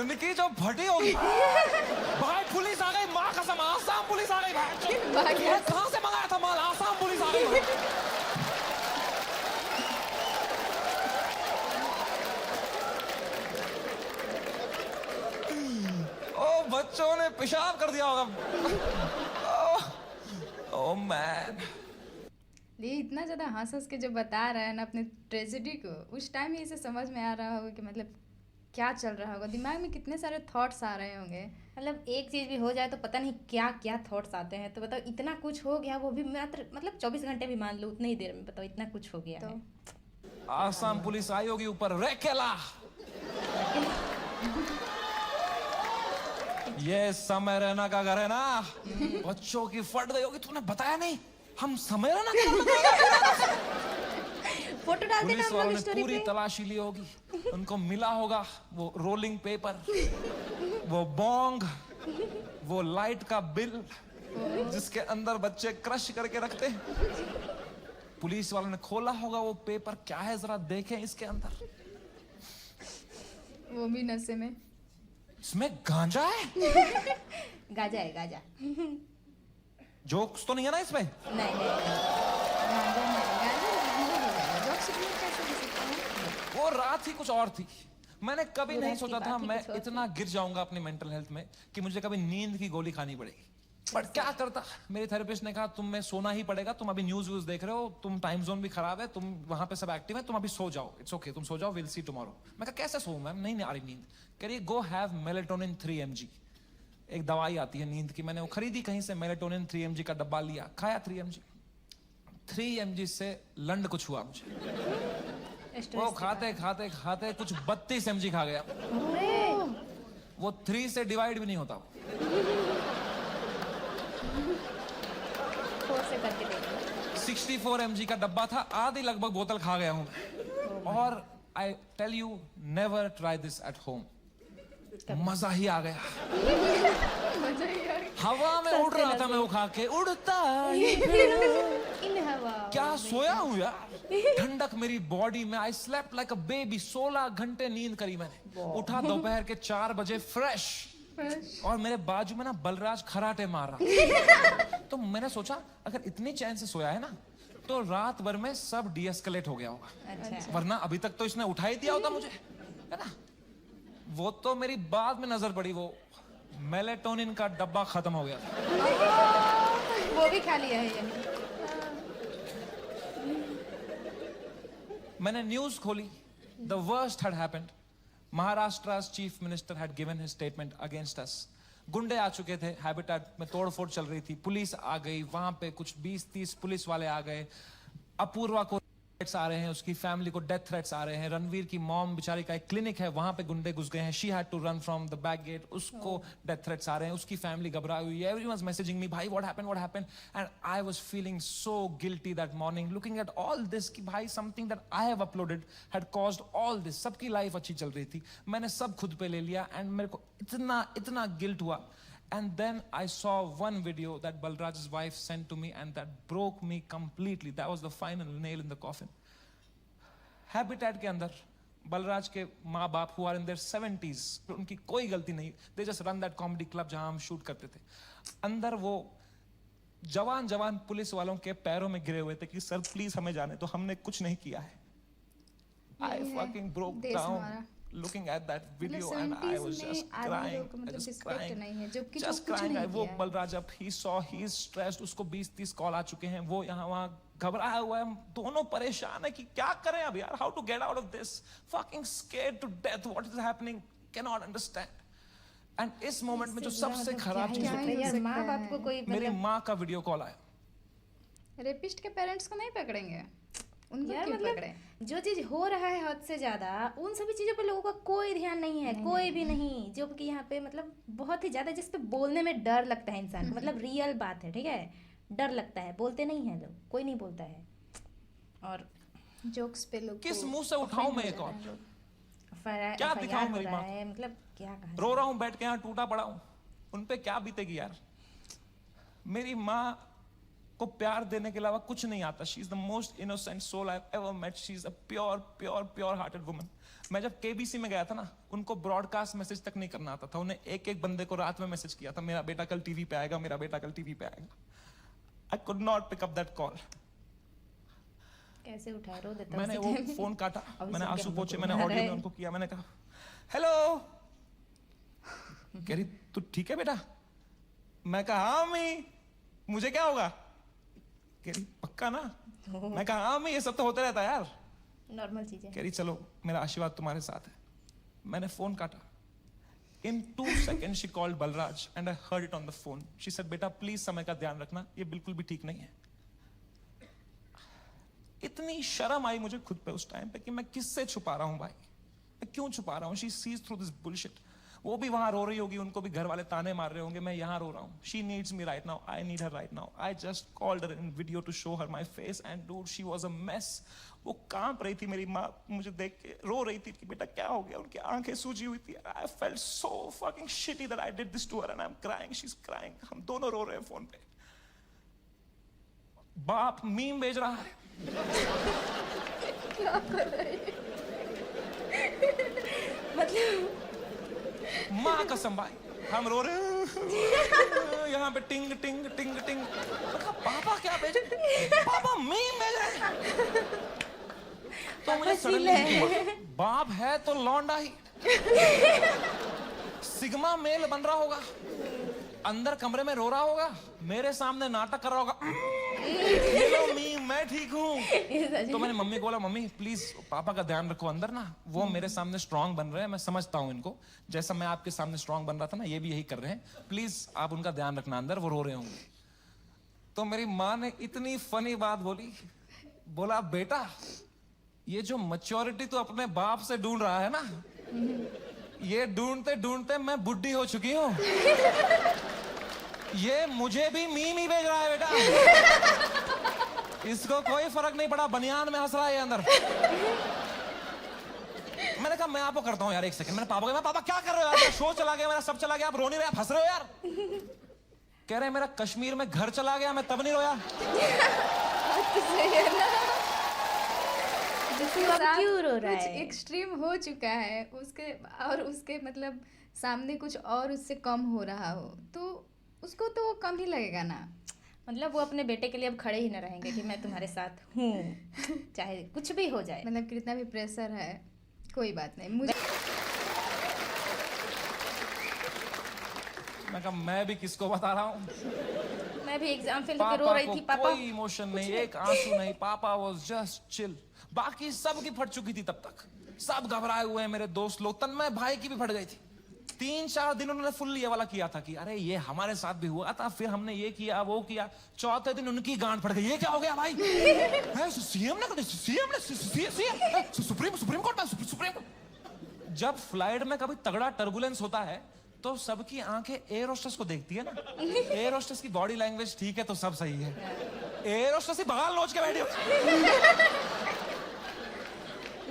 उनकी जो फटी होगी। भाई पुलिस आ गई, माँ कसम आसाम पुलिस आ गई। भाई कहाँ से मंगाया था माल, आसाम पुलिस आ गई। ओ बच्चों ने पेशाब कर दिया होगा। ओ मैन, ये इतना ज़्यादा हंस हंस के जो बता रहा है ना अपने ट्रेजेडी को, उस टाइम ही इसे समझ में आ रहा होगा कि मतलब क्या चल रहा होगा दिमाग में, कितने सारे थॉट्स आ रहे होंगे। मतलब एक चीज़ भी हो जाए तो पता नहीं क्या क्या थॉट्स आते हैं। तो बताओ इतना कुछ हो गया, वो भी मात्र मतलब 24 घंटे भी मान लो, उतनी ही देर में बताओ इतना कुछ हो गया तो है। आसाम पुलिस आई होगी ऊपर, रे केला ये समय रैना का घर है ना, बच्चों की फट गई होगी, तूने बताया नहीं हम समय रैना का घर में। फोटो डाल देना पुलिस हम वालों लोग ने स्टोरी पूरी पे। तलाशी ली होगी, उनको मिला होगा वो रोलिंग पेपर, वो बोंग, वो लाइट का बिल जिसके अंदर बच्चे क्रश करके रखते हैं। पुलिस वालों ने खोला होगा वो पेपर, क्या है जरा देखें इसके अंदर। वो भी नशे में। इसमें गांजा है? गाजा है गाजा। जोक्स तो नहीं है ना इसमें? नहीं नहीं गांजा नहीं, गांजा गांजा हो जाएगा। जोक्स भी कैसे हो सकता है? वो रात ही कुछ और थी। मैंने कभी वो नहीं रात की सोचा था बात ही मैं कुछ और इतना गिर जाऊंगा अपनी मेंटल हेल्थ में कि मुझे कभी नींद की गोली खानी पड़ेगी। बट क्या करता, मेरे थेरेपिस्ट ने कहा तुम्हें सोना ही पड़ेगा, तुम अभी न्यूज व्यूज देख रहे हो, तुम टाइम जोन भी खराब है, तुम वहां पे सब एक्टिव है, तुम अभी सो जाओ, इट्स ओके, तुम सो जाओ, विल सी टुमारो। मैं कहा कैसे सोऊं मैम, नहीं आ रही नींद। कह रही गो हैव मेलेटोनिन 3 mg, एक दवाई आती है नींद की, मैंने वो खरीदी कहीं से, मेलेटोनिन 3 mg का डब्बा लिया, खाया 3 mg। 3 mg से लंड कुछ हुआ मुझे। वो खाते खाते खाते कुछ 32 mg खा गया। वो 3 से डिवाइड भी नहीं होता। फोर से करके देखो। 64 mg का डब्बा था, आधी लगभग बोतल खा गया हूं। और I tell you never try this at home. मजा ही आ गया, हवा में उड़ रहा था मैं वो खा के, उड़ता ही इन हवा क्या सोया हूँ यार, ठंडक मेरी बॉडी में। I slept like a baby, 16 घंटे नींद करी मैंने। उठा दोपहर के 4 बजे फ्रेश, और मेरे बाजू में ना बलराज खराटे मार रहा। तो मैंने सोचा अगर इतनी चैन से सोया है ना तो रात भर में सब डीएस्केलेट हो गया होगा। अच्छा वरना अभी तक तो इसने उठा ही दिया होता मुझे, है ना। वो तो मेरी बाद में नजर पड़ी, वो मेलेटोनिन का डब्बा खत्म हो गया था। वो भी खा लिया है यानी। मैंने न्यूज खोली, the worst had happened. Maharashtra's chief minister had given his statement against us. गुंडे आ चुके थे, हैबिटेट में तोड़फोड़ चल रही थी, पुलिस आ गई, वहां पे कुछ 20-30 पुलिस वाले आ गए। अपूर्वा को थ्रेट्स आ रहे हैं, उसकी फैमिली को डेथ थ्रेट्स आ रहे हैं। रणवीर की मॉम बेचारी का एक क्लिनिक है, वहां पे गुंडे घुस गए हैं, she had to run from the back gate, उसको डेथ थ्रेट्स आ रहे हैं, उसकी फैमिली घबराई हुई है। एवरीवन वाज मैसेजिंग मी, भाई what happened, and I was feeling so guilty that morning, looking at all this कि भाई something that I have uploaded had caused all this. सबकी लाइफ अच्छी चल रही थी, मैंने सब खुद पे ले लिया, एंड मेरे को इतना गिल्ट हुआ। And then I saw one video that Balraj's wife sent to me, and that broke me completely. That was the final nail in the coffin. Habitat के अंदर बलराज के माँ बाप who are in their 70s, उनकी कोई गलती नहीं, they just run that comedy club जहां हम शूट करते थे। अंदर वो जवान पुलिस वालों के पैरों में गिरे हुए थे कि सर प्लीज हमें जाने तो, हमने कुछ नहीं किया है। I fucking broke देश down हमारा। looking at that video, मतलब and I 70s was में just आदमी crying, लोग को मतलब just respect crying, नहीं है, जबकि just जो कुछ crying। नहीं वो किया है। बलराज अब he saw he is stressed, उसको 20-30 कॉल आ चुके हैं, वो यहाँ वहाँ घबराया हुआ है, हम दोनों परेशान है कि क्या करें अब यार, how to get out of this, fucking scared to death, what is happening, cannot understand। and इस मोमेंट में जो सबसे खराब चीज क्या होती ही है, हो यार माँ सकता बाप है? को कोई मेरी मतलब माँ का वीडियो कॉल आया। रेपिस्ट के पेरेंट्स को नहीं पकड़ेंगे, उनको यार क्यों मतलब पकड़े? जो चीज हो रहा है हद से ज्यादा, उन सभी चीजों पे लोगों का कोई ध्यान नहीं है, कोई भी नहीं। जो कि यहाँ पे मतलब बहुत ही ज्यादा, जिस पे बोलने में डर लगता है इंसान को, मतलब रियल बात है, ठीक है, डर लगता है, बोलते नहीं है लोग, कोई नहीं बोलता है। और जोक्स पे लोग किस को मुंह से उठाऊं मैं offend एक हो और? जाते हैं लोग। क्या FIR दिखाऊं हो मेरी रहा माँ? है, मतलब क्या कहा रो रहा हूं बैठ के यहाँ, टूटा पड़ा हूं, उन पे क्या बीतेगी यार। मेरी माँ को प्यार देने के अलावा कुछ नहीं आता। She is the most innocent soul I ever met, she is a pure hearted woman. मैं जब केबीसी में गया था ना, उनको ब्रॉडकास्ट मैसेज तक नहीं करना आता था, उन्हें एक बंदे को रात में मैसेज किया था, मेरा बेटा कल टीवी पे आएगा, मेरा बेटा कल टीवी पे आएगा। I could not pick up that call. कैसे उठाए, रो देता मैंने उसी वो time। फोन काटा, अभी मैंने सुन के आंसू हम लोग पोंछे, को मैंने बना ऑडियो रहे में हैं। उनको किया, मैंने कहा हेलो, कह रही तू ठीक है बेटा? मैं कहा हाँ अम्मी, मुझे क्या होगा? कह रही पक्का ना? मैं कहा हाँ अम्मी, ये सब तो होता रहता है यार। नॉर्मल चीजें। कह रही चलो मेरा आशीर्वाद तुम्हारे साथ है। मैंने फोन काटा. In 2 seconds she called Balraj and I heard it on the phone. She said, बेटा प्लीज समय का ध्यान रखना, ये बिल्कुल भी ठीक नहीं है. इतनी शर्म आई मुझे खुद पे उस टाइम पे कि मैं किससे छुपा रहा हूं भाई, मैं क्यों छुपा रहा हूं. She sees through this bullshit. वो भी वहां रो रही होगी, उनको भी घर वाले ताने मार रहे होंगे, मैं यहाँ रो रहा हूँ. She needs me right now, I need her right now. I just called her in video to show her my face and dude she was a mess. वो कांप रही थी मेरी माँ, मुझे देख के रो रही थी कि बेटा क्या हो गया. उनकी आंखें सूजी हुई थी. I felt so fucking shitty that I did this to her and I'm crying, she's crying. हम दोनों रो रहे हैं फोन पे. बाप मीम भेज रहा है. मतलब माँ कसम भाई, हम रो रहे हैं यहाँ पे टिंग टिंग टिंग टिंग. पापा क्या भेज, पापा मीम भेज रहे हैं. तो मुझे सडनली बाप है तो लौंडा ही, सिग्मा मेल बन रहा होगा, अंदर कमरे में रो रहा होगा, मेरे सामने नाटक कर रहा होगा. हेलो मीम, मैं ठीक हूँ. तो मैंने मम्मी को बोला, मम्मी प्लीज पापा का ध्यान रखो अंदर ना, वो मेरे सामने स्ट्रांग बन रहे हैं, मैं समझता हूँ इनको, जैसा मैं आपके सामने स्ट्रांग बन रहा था ना, ये भी यही कर रहे हैं, प्लीज आप उनका ध्यान रखना, अंदर वो रो रहे होंगे. तो मेरी माँ ने इतनी फनी बात बोली, बोला बेटा ये जो मैच्योरिटी तो अपने बाप से ढूंढ रहा है ना, ये ढूंढते ढूंढते मैं बुढ़ी हो चुकी हूँ. ये मुझे भी मीम ही भेज रहा है बेटा, इसको कोई फर्क नहीं पड़ा, बनियान में हंस रहा है ये अंदर. मैंने कहा मैं आपको करता हूँ यार, एक सेकंड. मैंने पापा को, पापा क्या कर रहे हो यार, शो चला गया मेरा, सब चला गया, आप रो नहीं रहे, आप हंस रहे हो यार. कह रहे मेरा कश्मीर में घर चला गया, मैं तब नहीं रोया. जिसके अब साथ क्यों रो रहा कुछ है? एक्सट्रीम हो चुका है उसके, और उसके मतलब सामने कुछ और उससे कम हो रहा हो, तो उसको तो वो कम ही लगेगा ना. मतलब वो अपने बेटे के लिए अब खड़े ही न रहेंगे कि मैं तुम्हारे साथ हूँ, चाहे कुछ भी हो जाए. मतलब कितना भी प्रेशर है, कोई बात नहीं. मुझे मैं कहा मैं भी किसको बता रहा हूँ. मैं भी एग्जाम फेल होकर रो पापा रही को थी. पापा कोई इमोशन नहीं, एक आंसू नहीं. पापा वाज जस्ट चिल. बाकी सब की फट चुकी थी तब तक, सब घबराए हुए हैं मेरे दोस्त लोग. तन्मय भाई की भी फट गई थी. 3-4 दिन उन्होंने फुल ये वाला किया था कि अरे ये हमारे साथ भी हुआ था, फिर हमने ये किया वो किया. चौथे दिन उनकी गांड फट गई, ये क्या हो गया भाई. सीएम ने सुप्रीम कोर्ट में सुप्रीम कोर्ट. जब फ्लाइट में कभी तगड़ा टर्बुलेंस होता है तो सबकी आंखें एयर होस्टेस को देखती है ना. एयर होस्टेस की बॉडी लैंग्वेज ठीक है तो सब सही है. एयर होस्टेस ही बगाल नोच के बैठी हो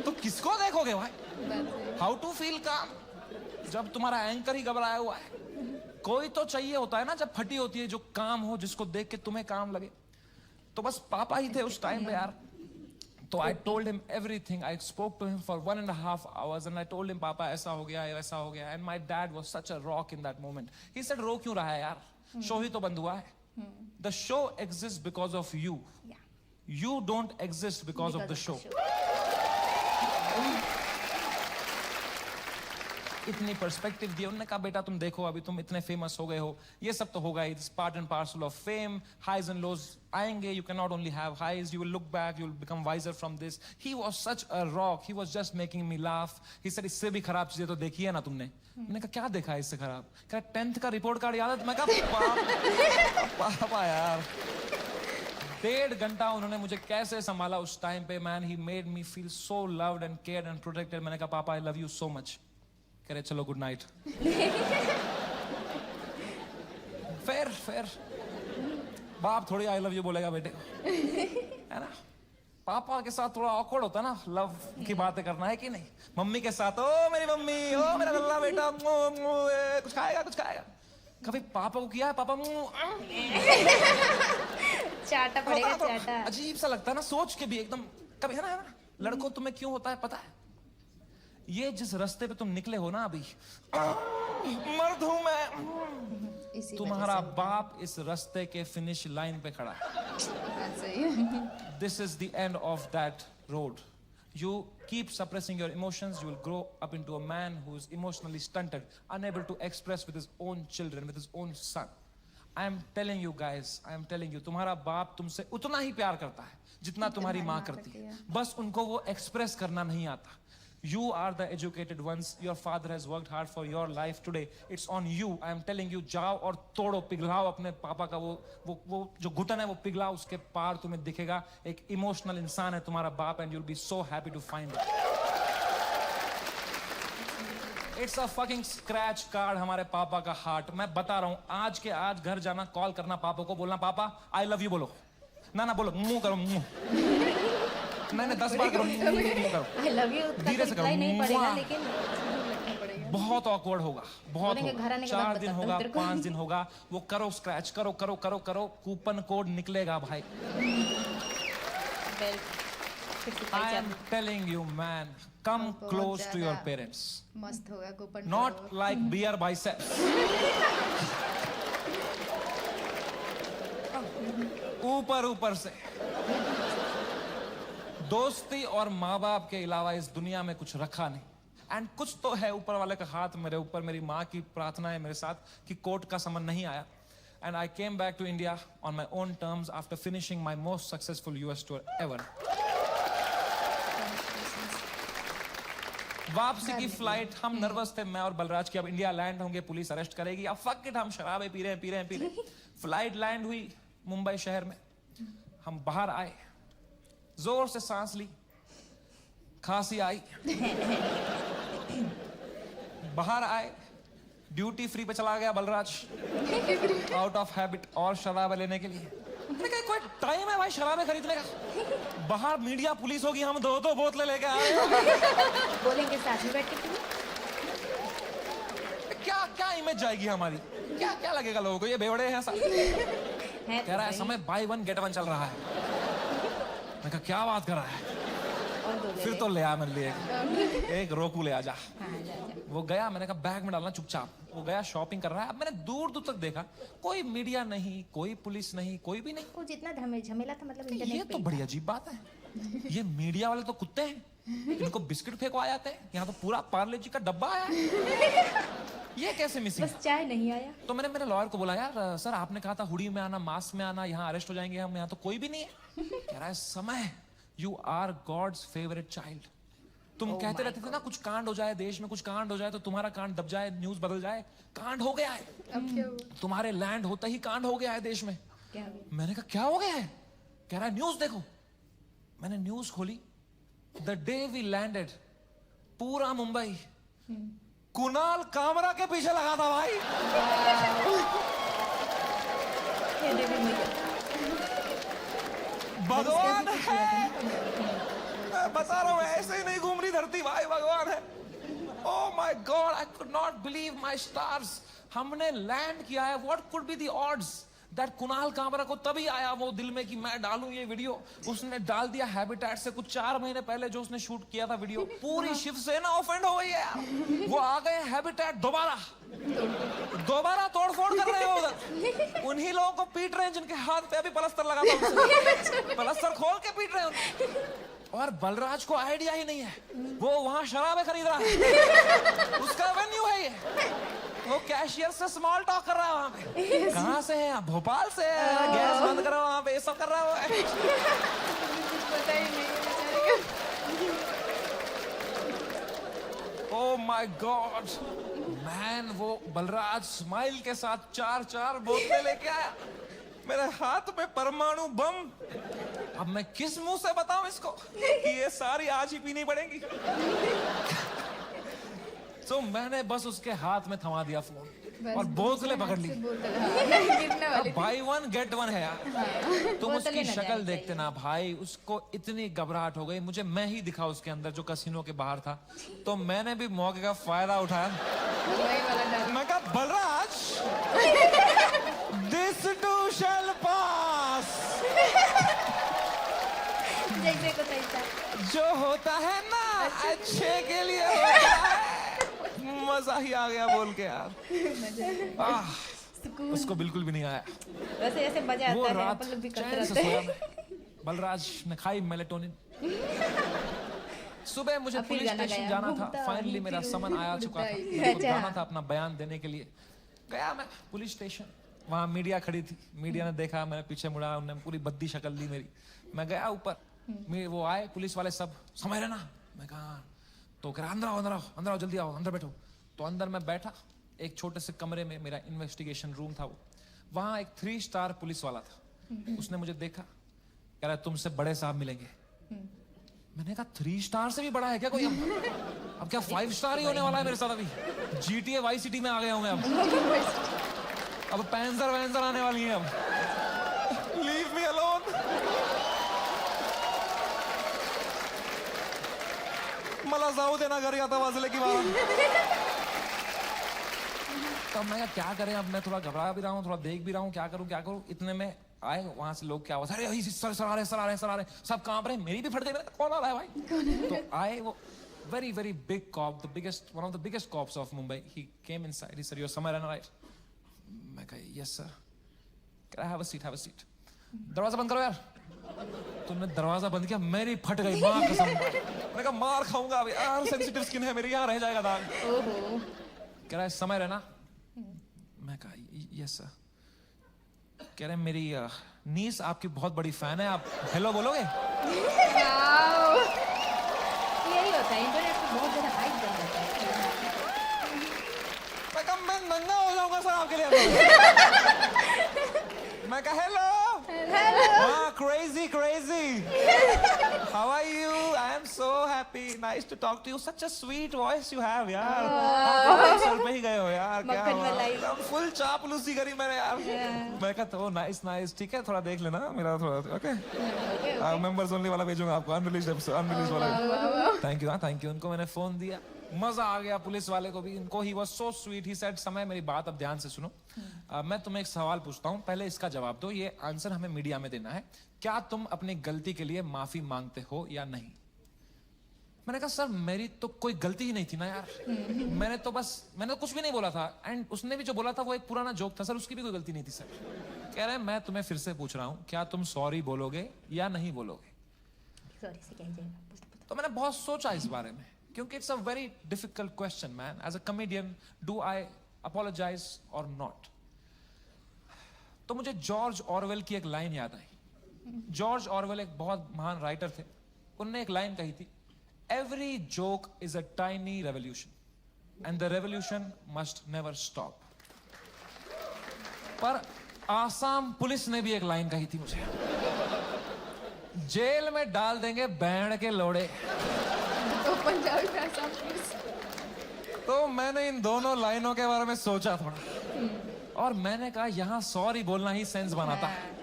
तो किसको देखोगे भाई. हाउ टू फील काम जब तुम्हारा एंकर ही घबराया हुआ है. कोई तो चाहिए होता है ना जब फटी होती है, जो काम हो, जिसको देख के तुम्हें काम लगे. तो बस पापा ही थे उस टाइम पे यार. तो I told him everything. I spoke to him for 1.5 hours and I told him पापा ऐसा हो गया वैसा हो गया. And my dad was such a rock in that moment. He said रो क्यों रहा है यार, शो ही तो बंद हुआ है. The show exists because of you. You don't exist because of the show. इतनी पर्सपेक्टिव दी. उन्होंने कहा बेटा तुम देखो अभी तुम इतने फेमस हो गए हो, ये सब तो होगा, it's part and parcel of fame. Highs and lows आएंगे, you can not only have highs, you will look back, you will become wiser from this. He was such a rock, he was just making me laugh. He said इससे भी खराब चीजें तो देखी है ना तुमने. मैंने कहा क्या देखा है इससे खराब. कहा 10th का रिपोर्ट कार्ड याद है. मैं कहा पापा यार. 1.5 घंटा उन्होंने मुझे कैसे संभाला उस टाइम पे. Man he made me feel so loved and cared and protected. मैंने कहा पापा I love you so much. कह रहे चलो गुड नाइट. फिर बाप थोड़ी आई लव यू बोलेगा बेटे को, है ना. पापा के साथ थोड़ा ऑकवर्ड होता है ना लव की बातें करना, है कि नहीं. मम्मी के साथ ओ मेरी मम्मी, ओ मेरा लल्ला बेटा, कुछ खाएगा कुछ खाएगा. कभी पापा को किया है पापा चाटा पड़ेगा चाटा. अजीब सा लगता है ना सोच के भी एकदम. कभी है ना लड़कों तुम्हें क्यों होता है पता है. ये जिस रास्ते पे तुम निकले हो ना अभी, मर्द हूं मैं, तुम्हारा बाप इस रास्ते के फिनिश लाइन पे खड़ा है. This is the end of that road. You keep suppressing your emotions, you will grow up into a man who is emotionally stunted, unable to express with his own children, with his own son. I am telling you guys, I am telling you, तुम्हारा बाप तुमसे उतना ही प्यार करता है जितना तुम्हारी माँ करती है. बस उनको वो एक्सप्रेस करना नहीं आता. You are the educated ones. Your father has worked hard for your life today. It's on you. I am telling you, जाओ और तोड़ो, पिघलाओ अपने पापा का वो जो घुटन है वो पिघलाओ, उसके पार तुम्हें दिखेगा एक इमोशनल इंसान है तुम्हारा बाप, and you'll be so happy to find it. It's a fucking scratch card हमारे पापा का हार्ट. मैं बता रहा हूँ, आज के आज घर जाना, कॉल करना पापा को, बोलना पापा आई लव यू बोलो. ना बोलो, मुंह करो, मुंह. नहीं 10 बार करो, मुंह करो. आई लव यू धीरे से करो. नहीं पड़ेगा, मुआ. लेकिन बहुत awkward होगा, बहुत बोलेंगे, घर आने के बाद 4 दिन बताता होगा, हूँ तेरे को. 5 दिन होगा, वो करो स्क्रैच, करो, कूपन कोड निकलेगा भाई. I am telling you man, come बहुत close to your ज़्यादा parents. मस्त होगा कूपन Not करो। like beer biceps. ऊपर से. दोस्ती और माँ बाप के अलावा इस दुनिया में कुछ रखा नहीं. एंड कुछ तो है ऊपर वाले का हाथ मेरे ऊपर, मेरी माँ की प्रार्थना है मेरे साथ कि कोर्ट का समन नहीं आया. And I came back to India on my own terms after finishing my most successful US tour ever. वापसी की फ्लाइट, हम नर्वस थे मैं और बलराज की अब इंडिया लैंड होंगे, पुलिस अरेस्ट करेगी, अब फक इट, हम शराबे पी रहे हैं. फ्लाइट लैंड हुई मुंबई शहर में, हम बाहर आए, जोर से सांस ली, खांसी आई, बाहर आए, ड्यूटी फ्री पे चला गया बलराज, आउट ऑफ हैबिट, और शराबे लेने के लिए. मैंने कहा कोई टाइम है भाई शराबे खरीदने का? बाहर मीडिया पुलिस होगी, हम 2 बोतलें लेके आ रहे हैं. बोलेंगे साथ में बैठ के पीओ. क्या इमेज जाएगी हमारी? क्या लगेगा लोगों को, ये बेवड़े हैं सब. कह रहा है समय बाय 1 गेट 1 चल रहा है. मैं कहा क्या बात कर रहा है? फिर तो ले आ मेरे लिए एक रोकू ले आ जा. वो गया, मैंने कहा बैग में डालना चुपचाप. वो गया, शॉपिंग कर रहा है. अब मैंने दूर तक देखा, कोई मीडिया नहीं, कोई पुलिस नहीं, कोई भी नहीं. वो जितना झमेला था मतलब ये इंटरनेट तो पे. बड़ी अजीब बात है. ये मीडिया वाले तो कुत्ते हैं, इनको बिस्किट फेंको आ जाते हैं, यहाँ तो पूरा पार्ले जी का डब्बा आया है. ये कैसे मिसिंग? बस चाय नहीं आया. तो मैंने मेरे लॉयर को बोला, यार सर आपने कहा था हुडी में आना, मास्क में आना, यहाँ अरेस्ट हो जाएंगे हम, यहाँ तो कोई भी नहीं है. कह रहा है Samay, you are God's favourite child. तुम कहते रहते थे ना कुछ कांड हो जाए देश में, कुछ कांड हो जाए तो तुम्हारा कांड दब जाए, न्यूज बदल जाए. कांड हो गया है, अब क्या हुआ? तुम्हारे लैंड होते ही कांड हो गया है देश में. क्या हो गया? मैंने कहा क्या हो गया है? कह रहा है न्यूज देखो. मैंने न्यूज खोली, द डे वी लैंडेड, पूरा मुंबई कुणाल कामरा के पीछे लगा था भाई. ये देवी मैया. भगवान है, मैं बता रहा हूँ, ऐसे ही नहीं घूम रही धरती भाई, भगवान है. Oh my God, I could not believe my stars. हमने लैंड किया है. What could be the odds that Kunal Kamra को तभी आया वो दिल में कि मैं डालूं ये वीडियो. उसने डाल दिया हैबिटेट से कुछ 4 महीने पहले जो उसने शूट किया था वीडियो. पूरी शिवसेना ऑफेंड हो गई है यार. वो आ गए हैबिटेट दोबारा तोड़फोड़ कर रहे हो उधर. उन्हीं लोगों को पीट रहे हैं जिनके हाथ पे अभी पलस्तर लगा था. पलस्तर खोल के पीट रहे हैं. और बलराज को आइडिया ही नहीं है, वो वहां शराबे खरीद रहा है. उसका वेन्यू है ये. वो कैशियर से स्मॉल टॉक कर रहा है वहां पे. कहां से है? भोपाल से है. गैस बंद करो वहां पे, ये सब कर रहा है. पता ही नहीं है बेचारे को। ओह माय गॉड मैन, वो बलराज स्माइल के साथ 4 बोतलें लेके आया. मेरे हाथ में परमाणु बम. अब मैं किस मुंह से बताऊं इसको कि ये सारी आज ही पीनी पड़ेगी. तो मैंने बस उसके हाथ में थमा दिया फोन और बोतलें पकड़ ली. गिरने वाली थी। बाय 1 गेट 1 है यार. तुम बोतलें उसकी न शक्ल जानी देखते ना भाई, उसको इतनी घबराहट हो गई. मुझे मैं ही दिखा उसके अंदर जो कसिनो के बाहर था. तो मैंने भी मौके का फायदा उठाया. वही वाला डर। मैं कहा बलराज, दिस टू शैल पास. जैसे को तैसा. जो होता है ना अच्छे के लिए होता है. मजा ही आ गया बोल के यार. उसको बिल्कुल भी नहीं आया. वैसे ऐसे मजा वो आता है, रात अपन लोग भी करते चैन से रहते सोया हैं. मैं. बलराज ने खाई मेलेटोनिन. सुबह मुझे अब फिर पुलिस गाना स्टेशन गाया, जाना था. घूमता फाइनली मेरा फिरू, समन आया चुका था. घूमता मेरे को अच्छा। जाना था अपना बयान देने के लिए. गया मैं पुलिस स्टेशन, वहां मीडिया खड़ी थी. मीडिया ने देखा, मैंने पीछे मुड़ा, उन्होंने पूरी बद्दी शक्ल दी मेरी. मैं गया ऊपर, वो आए पुलिस वाले सब, समझ रहे ना. मैं कहा तो कह रहा अंदर आओ अंदर आओ अंदर आओ जल्दी आओ अंदर बैठो। तो अंदर मैं बैठा, एक छोटे से कमरे में, मेरा इन्वेस्टिगेशन रूम था वो, वहां एक 3 स्टार पुलिस वाला था। उसने मुझे देखा, कह रहा तुमसे बड़े साहब मिलेंगे। मैंने कहा 3 स्टार से भी बड़ा है क्या कोई? अब क्या 5 स्टार ही होने वाला है मेरे साथ? अभी GTA वाई सिटी में आ गया हूं मैं। अब पैंजर वैंजर आने वाली है। अब लीव मी अलोन। मला जाऊ देना घरी, आता वाजले की बारा। तो मैं क्या करें, अब मैं थोड़ा घबरा भी रहा हूँ, थोड़ा देख भी रहा हूँ, क्या करूँ। इतने में आए वहां से लोग, क्या हुआ, अरे सर आ रहे, सब कांप रहे, मेरी भी फट गई। कौन आ रहा है भाई? तो आए वो very very big cop, one of the biggest cops of Mumbai. He came inside. He said, "You're Samay Rana, right?" मैं कहा, "Yes sir." Can I have a seat? दरवाजा बंद करो यार। तुमने दरवाजा बंद किया, मेरी फट गई माँ कसम। मैंने कहा मार खाऊंगा अभी यार, सेंसिटिव स्किन है मेरी, यहाँ रह जाएगा दाग। कह रहा है समय रहना। मैं कहा यस सर। कह रहे मेरी नीस आपकी बहुत बड़ी फैन है, आप हेलो बोलोगे? यही होता है, इंटरनेट पे बहुत ज्यादा हाइप बन जाता है। मैं नंगा हो जाऊंगा सर आपके लिए। मैं कहा hello crazy how are you? I am so happy, nice to talk to you, such a sweet voice you have यार। आप सर पे ही गए हो यार, क्या हुआ? फुल चापलूसी करी मैंने यार। मैं कहा तो नाइस ठीक है, थोड़ा देख लेना मेरा थोड़ा, ओके मेंबर्स ओनली वाला भेजूंगा आपको, अनरिलीज्ड वाला। Thank you. उनको मैंने फोन दिया, मजा आ गया पुलिस वाले को भी, इनको। He was so sweet. He said समय मेरी बात अब ध्यान से सुनो। मैं तुम्हें एक सवाल पूछता हूं, पहले इसका जवाब दो, ये आंसर हमें मीडिया में देना है। क्या तुम अपनी गलती के लिए माफी मांगते हो या नहीं? मैंने कहा सर मेरी तो कोई गलती ही नहीं थी ना यार, मैंने तो कुछ भी नहीं बोला था। एंड उसने भी जो बोला था वो एक पुराना जोक था सर, उसकी भी कोई गलती नहीं थी सर। कह रहे मैं तुम्हें फिर से पूछ रहा हूं, क्या तुम सॉरी बोलोगे या नहीं बोलोगे? सॉरी से क्या जाएगा? तो मैंने बहुत सोचा इस बारे में, क्योंकि it's a very difficult question man. As a comedian, do I apologise or not? तो मुझे जॉर्ज ऑरवेल की एक लाइन याद आई। जॉर्ज ऑरवेल एक बहुत महान राइटर थे, उनने एक लाइन कही थी, every joke is a tiny revolution and the revolution must never stop. पर आसाम पुलिस ने भी एक लाइन कही थी मुझे, जेल में डाल देंगे बैंड के लोड़े। तो पंजाबी में आसाम पुलिस। तो मैंने इन दोनों लाइनों के बारे में सोचा थोड़ा, और मैंने कहा यहाँ सॉरी बोलना ही सेंस बनाता है।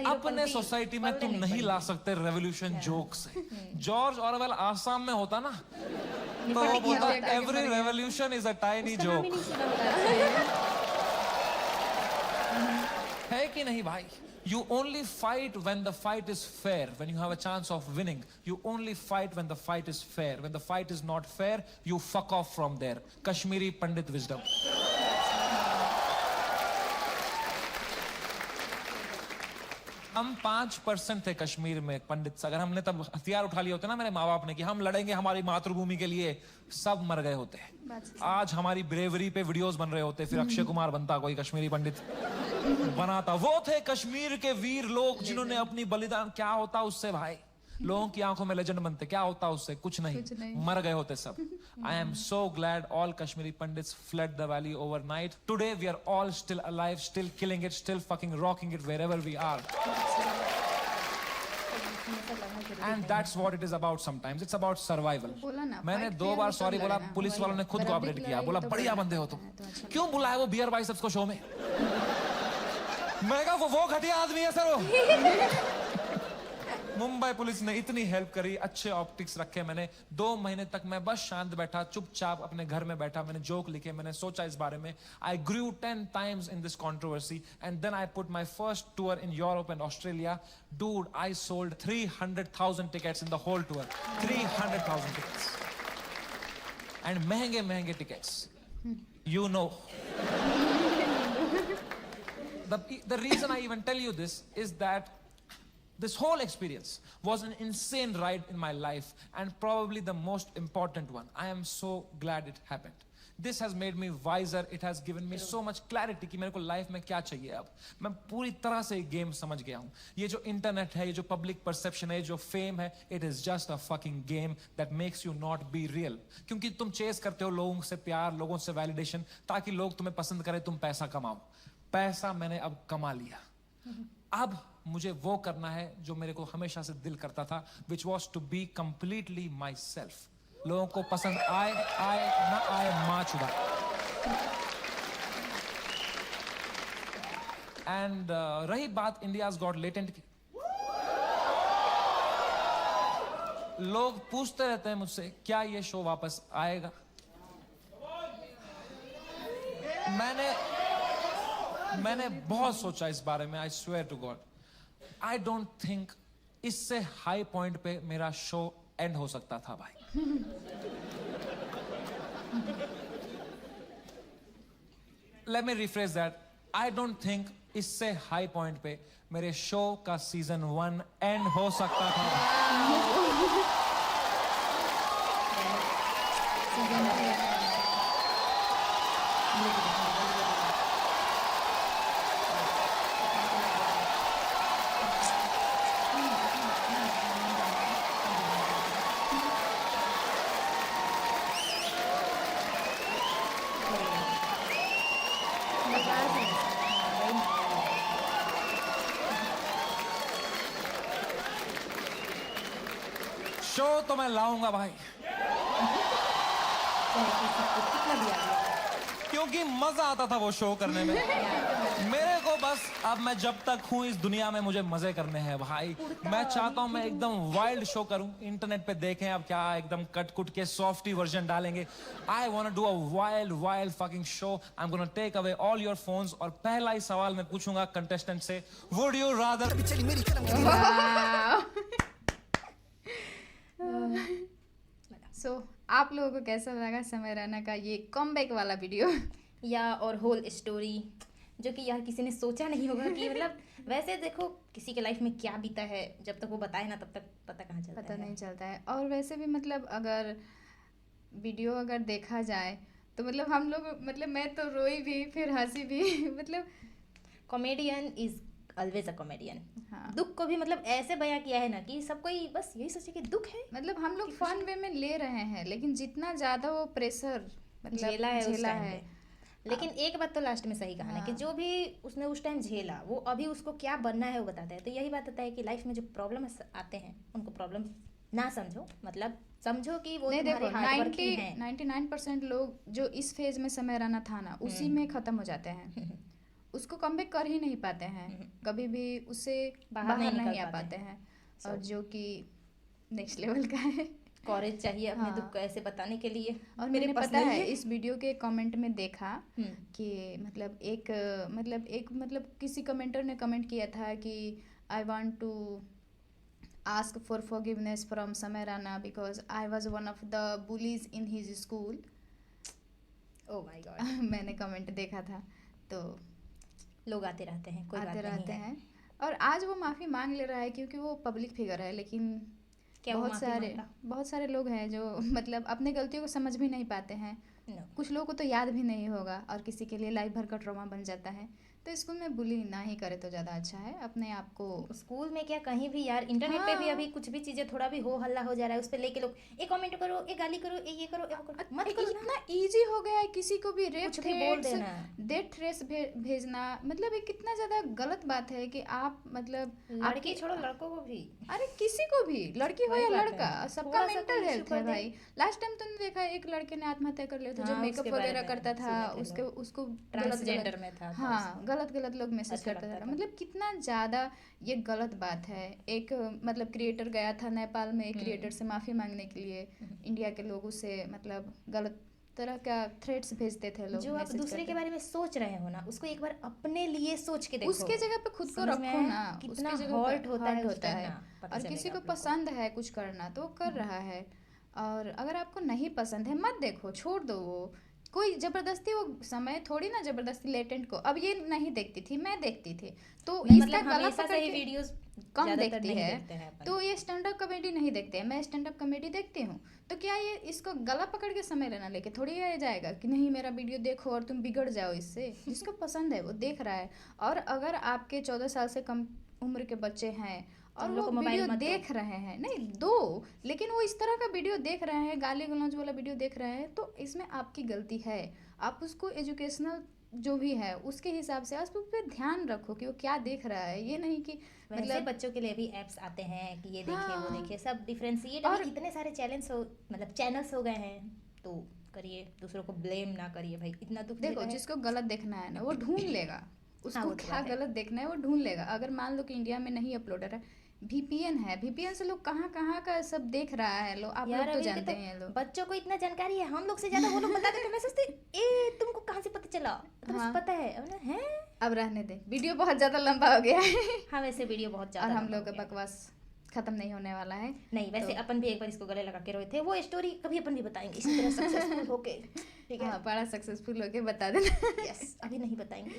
अपने सोसाइटी में तुम नहीं ला सकते रेवोल्यूशन जोक से। जॉर्ज ऑरवेल आसाम में होता ना, तो वो बोलता every revolution is a tiny joke. है कि नहीं भाई? You only fight when the fight is fair, when you have a chance of winning. You only fight when the fight is fair. When the fight is not fair, you fuck off from there. Kashmiri Pandit wisdom. हम 5% थे कश्मीर में पंडित। अगर हमने तब हथियार उठा लिए होते ना मेरे माँ बाप ने कि हम लड़ेंगे हमारी मातृभूमि के लिए, सब मर गए होते। आज हमारी ब्रेवरी पे वीडियोस बन रहे होते, फिर अक्षय कुमार बनता कोई कश्मीरी पंडित बनाता। वो थे कश्मीर के वीर लोग जिन्होंने अपनी बलिदान। क्या होता उससे भाई? लोगों की आंखों में लेजेंड बनते, क्या होता उससे? कुछ नहीं, मर गए होते सब। I am so glad all Kashmiri Pandits flood the valley overnight. Today we are all still alive, still killing it, still fucking rocking it wherever we are. And that's what it is about sometimes. It's about survival. मैंने 2 बार सॉरी बोला, पुलिस वालों ने खुद कोऑपरेट किया, बोला बढ़िया बंदे हो तुम। क्यों बुलाया वो बियर बाइसेप्स को शो में? मैं कहा वो घटिया आदमी है सर वो। मुंबई पुलिस ने इतनी हेल्प करी, अच्छे ऑप्टिक्स रखे मैंने। 2 महीने तक मैं बस शांत बैठा, चुपचाप अपने घर में बैठा, मैंने जोक लिखे, मैंने सोचा इस बारे में। आई grew 10 times in this controversy and then I put my first tour in Europe and Australia. Dude, I sold 300,000 tickets in the whole tour. 300,000 tickets. And महंगे tickets. You know. The reason I even tell you this is that this whole experience was an insane ride in my life and probably the most important one. I am so glad it happened. This has made me wiser, it has given me so much clarity कि मेरे को लाइफ में क्या चाहिए। अब मैं पूरी तरह से गेम समझ गया हूं। ये जो इंटरनेट है, ये जो पब्लिक परसेप्शन है, जो फेम है, it is just a fucking game that makes you not be real. क्योंकि तुम चेस करते हो लोगों से प्यार, लोगों से वैलिडेशन, ताकि लोग तुम्हें पसंद करें, तुम पैसा कमाओ। पैसा मैंने अब कमा लिया, अब मुझे वो करना है जो मेरे को हमेशा से दिल करता था, which was to be completely myself. लोगों को पसंद आए ना आए, माँ चुदा। एंड रही बात इंडियाज गॉट लेटेंट की, लोग पूछते रहते हैं मुझसे क्या ये शो वापस आएगा। मैंने बहुत सोचा इस बारे में, I swear to God. I don't think इससे हाई पॉइंट पे मेरा शो एंड हो सकता था भाई। Let me rephrase that, I don't think इससे हाई पॉइंट पे मेरे शो का सीजन 1 एंड हो सकता था। शो तो मैं लाऊंगा भाई, क्योंकि मजा आता था वो शो करने में। मेरे को बस अब मैं जब तक हूं इस दुनिया में मुझे मजे करने हैं भाई। मैं चाहता हूं मैं एकदम वाइल्ड शो करूं, इंटरनेट पे देखें अब क्या एकदम कट कुट के सॉफ्टी वर्जन डालेंगे। I want to do a wild fucking show. I am gonna take away all your phones और पहला ही सवाल मैं पूछूंगा कंटेस्टेंट से, वुड यू रादर। सो आप लोगों को कैसा लगा समय रैना का ये कमबैक वाला वीडियो? या और होल स्टोरी, जो कि यार किसी ने सोचा नहीं होगा कि मतलब वैसे देखो किसी के लाइफ में क्या बीता है, जब तक वो बताए ना तब तक पता कहाँ चलता पता है। नहीं चलता है। और वैसे भी मतलब अगर वीडियो अगर देखा जाए तो मतलब हम लोग मतलब मैं तो रोई भी फिर हंसी भी मतलब comedian is always a comedian. हाँ। दुख को भी मतलब ऐसे बयां किया है ना कि सब कोई बस यही सोचे कि दुख है, मतलब हम लोग फन वे में ले रहे हैं, लेकिन जितना ज्यादा वो प्रेशर मतलब झेला है उस टाइम है। पे। लेकिन एक बात तो लास्ट में सही कहा ना कि जो भी उसने उस टाइम झेला वो अभी उसको क्या बनना है वो बताता है। तो यही बात होता है कि लाइफ में जो प्रॉब्लम आते हैं उनको प्रॉब्लम ना समझो, मतलब समझो कि वो नहीं देखो, तुम्हारे हार्ड वर्किंग है। 99% लोग जो इस फेज में समय रहना था ना उसी में खत्म हो जाते हैं, उसको कमबैक कर ही नहीं पाते हैं, कभी भी उससे बाहर नहीं नहीं निकल आ पाते पाते हैं। और जो कि नेक्स्ट लेवल का है। कॉरेज चाहिए अपने हाँ। दुख को ऐसे बताने के लिए। और मेरे मैंने पास पता नहीं है इस वीडियो के कमेंट में देखा कि मतलब किसी कमेंटर ने कमेंट किया था कि I want to ask for forgiveness from Samay Rana because I was one of the bullies in his school. Oh my God. मैंने कमेंट देखा था, तो लोग आते रहते हैं, कोई बात आते नहीं रहते है। हैं। और आज वो माफ़ी मांग ले रहा है क्योंकि वो पब्लिक फिगर है, लेकिन क्या वो माफी मांगता? बहुत सारे लोग हैं जो मतलब अपने गलतियों को समझ भी नहीं पाते हैं। No. कुछ लोगों को तो याद भी नहीं होगा और किसी के लिए लाइफ भर का ट्रॉमा बन जाता है। तो स्कूल में बुली ना ही करे तो ज़्यादा अच्छा है। अपने आप को स्कूल में क्या कहीं भी यार, इंटरनेट पे भी हाँ। अभी कुछ भी चीजें थोड़ा भी हो हल्ला हो जा रहा है, उस पे लेके लोग एक कमेंट करो, एक गाली करो, ये करो, ये करो, मत करो ना। इतना इजी हो गया है किसी को भी रेप कुछ भी बोल थ्रेट्स देना। डेथ थ्रेट्स भेजना, मतलब ये कितना ज़्यादा गलत बात है कि आप मतलब लड़की छोड़ो लड़कों को भी। अरे किसी को भी, लड़की हो वही या बात है। लड़का, सबका थोड़ा सा मेंटल कोई हेल्थ issue है कर दे। भाई। लास्ट टाइम तुमने देखा एक लड़के ने आत्महत्या कर लिया था, जो हाँ, मेकअप उसके बारे वगैरह में करता था, सुने थे उसके लोग। उसको ट्रांसजेंडर में था तो हाँ गलत लोग मैसेज अच्छा करते लगता थे। था। मतलब कितना ज़्यादा ये गलत बात है। एक मतलब क्रिएटर गया था नेपाल में, एक क्रिएटर से माफ़ी मांगने के लिए। इंडिया के लोग उसे मतलब गलत तरह का थ्रेट्स भेजते थे लोग, जो आप मैसेज दूसरे करते के बारे में सोच रहे हो ना, उसको एक बार अपने लिए सोच के देखो। उसके जगह पे खुद को समझ में रखो आया? ना। कितना उसके जगह hurt पे होता है hurt उस होता time है। ना, पता और चलेगा किसी को आप लोग को। पसंद है कुछ करना तो वो कर रहा है, और अगर आपको नहीं पसंद है मत देखो, छोड़ दो वो। कोई जबरदस्ती वो समय थोड़ी ना जबरदस्ती लेटेंट को, अब ये नहीं देखती थी, मैं देखती थी, तो नहीं, इसका मतलब गला हमेशा पकड़ से ही के वीडियोस कम ज़्यादातर देखती नहीं है, देखते हैं अपन। तो ये स्टैंड अप कॉमेडी नहीं देखते हैं, मैं स्टैंड अप कॉमेडी देखती हूँ, तो क्या ये इसको गला पकड़ के समय लेना लेके थोड़ी आ जाएगा कि नहीं मेरा वीडियो देखो और तुम बिगड़ जाओ इससे। जिसको पसंद है वो देख रहा है, और अगर आपके 14 साल से कम उम्र के बच्चे हैं और उन वो लोग को मोबाइल वीडियो मत दो। देख रहे हैं, नहीं दो, लेकिन वो इस तरह का वीडियो देख रहे हैं, गाली गलौज वाला वीडियो देख रहे हैं, तो इसमें आपकी गलती है। आप उसको एजुकेशनल जो भी है उसके हिसाब से आप उस पर ध्यान रखो कि वो क्या देख रहा है, ये नहीं कि वैसे मतलब बच्चों के लिए भी ऐप्स आते हैं कि ये देखिए वो हाँ। देखिए, सब डिफरेंशिएट, और और इतने सारे चैनल्स हो गए हैं, तो करिए, दूसरों को ब्लेम ना करिए भाई, इतना दुख देखो देता है। जिसको गलत देखना है ना वो ढूंढ लेगा, उसको वो तो क्या बात है। गलत देखना है वो ढूंढ लेगा। अगर मान लो कि इंडिया में नहीं अपलोडर है, VPN है, VPN से लोग कहाँ कहाँ का सब देख रहा है, लोग आप लोग यार तो अभी के जानते तो हैं लोग। बच्चों को इतना जानकारी है, हम लोग से ज्यादा वो लोग बता देते हैं। मैं सोचती ए तुमको कहाँ से पता चला, तुम्हें हाँ। पता है? अब ना, हैं? अब रहने दे, वीडियो बहुत ज्यादा लंबा हो गया है हाँ वैसे वीडियो बहुत और ज्यादा हम लंबा लोग हो का गया। बकवास खत्म नहीं होने वाला है। नहीं वैसे तो- अपन भी एक बार इसको गले लगा के रोए थे, वो स्टोरी कभी अपन भी बताएंगे इसी तरह सक्सेसफुल होके, ठीक है? हाँ, बड़ा सक्सेसफुल होके बता देना। यस, अभी नहीं बताएंगे,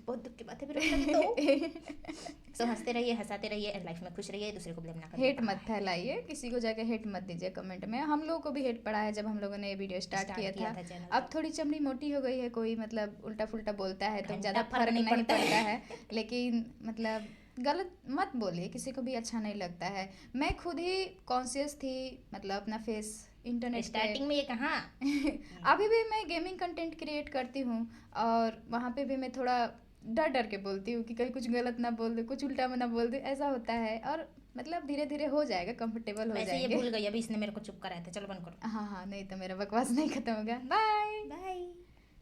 बहुत दुख की बात है, फिर रोने लगे तो सो हंसते रहिए, हंसाते रहिए, एंड लाइफ में खुश रहिए, दूसरे को ब्लेम ना करिए। हेट मत फैलाइए, किसी को जाके हेट मत दीजिए कमेंट में। हम लोगों को भी हेट पड़ा है जब हम लोगों ने ये वीडियो स्टार्ट किया था। चैनल अब थोड़ी चमड़ी मोटी हो गई है, कोई मतलब उल्टा फुल्टा बोलता है तो घंटा ज़्यादा फर्क फर्क नहीं नहीं पड़ता पड़ता है, लेकिन मतलब गलत मत बोलिए, किसी को भी अच्छा नहीं लगता है। मैं खुद ही कॉन्शियस थी, मतलब अपना फेस इंटरनेट पे स्टार्टिंग में ये कहाँ अभी भी मैं गेमिंग कंटेंट क्रिएट करती हूँ, और वहाँ पे भी मैं थोड़ा डर डर के बोलती हूँ कि कहीं कुछ गलत ना बोल दे, कुछ उल्टा ना बोल दे, ऐसा होता है। और मतलब धीरे धीरे हो जाएगा, कंफर्टेबल हो वैसे ये जाएंगे। भूल गई, अभी इसने मेरे को चुप कराया था, चलो बंद करो। हाँ हाँ, नहीं तो मेरा बकवास नहीं खत्म होगा। बाय। बाय।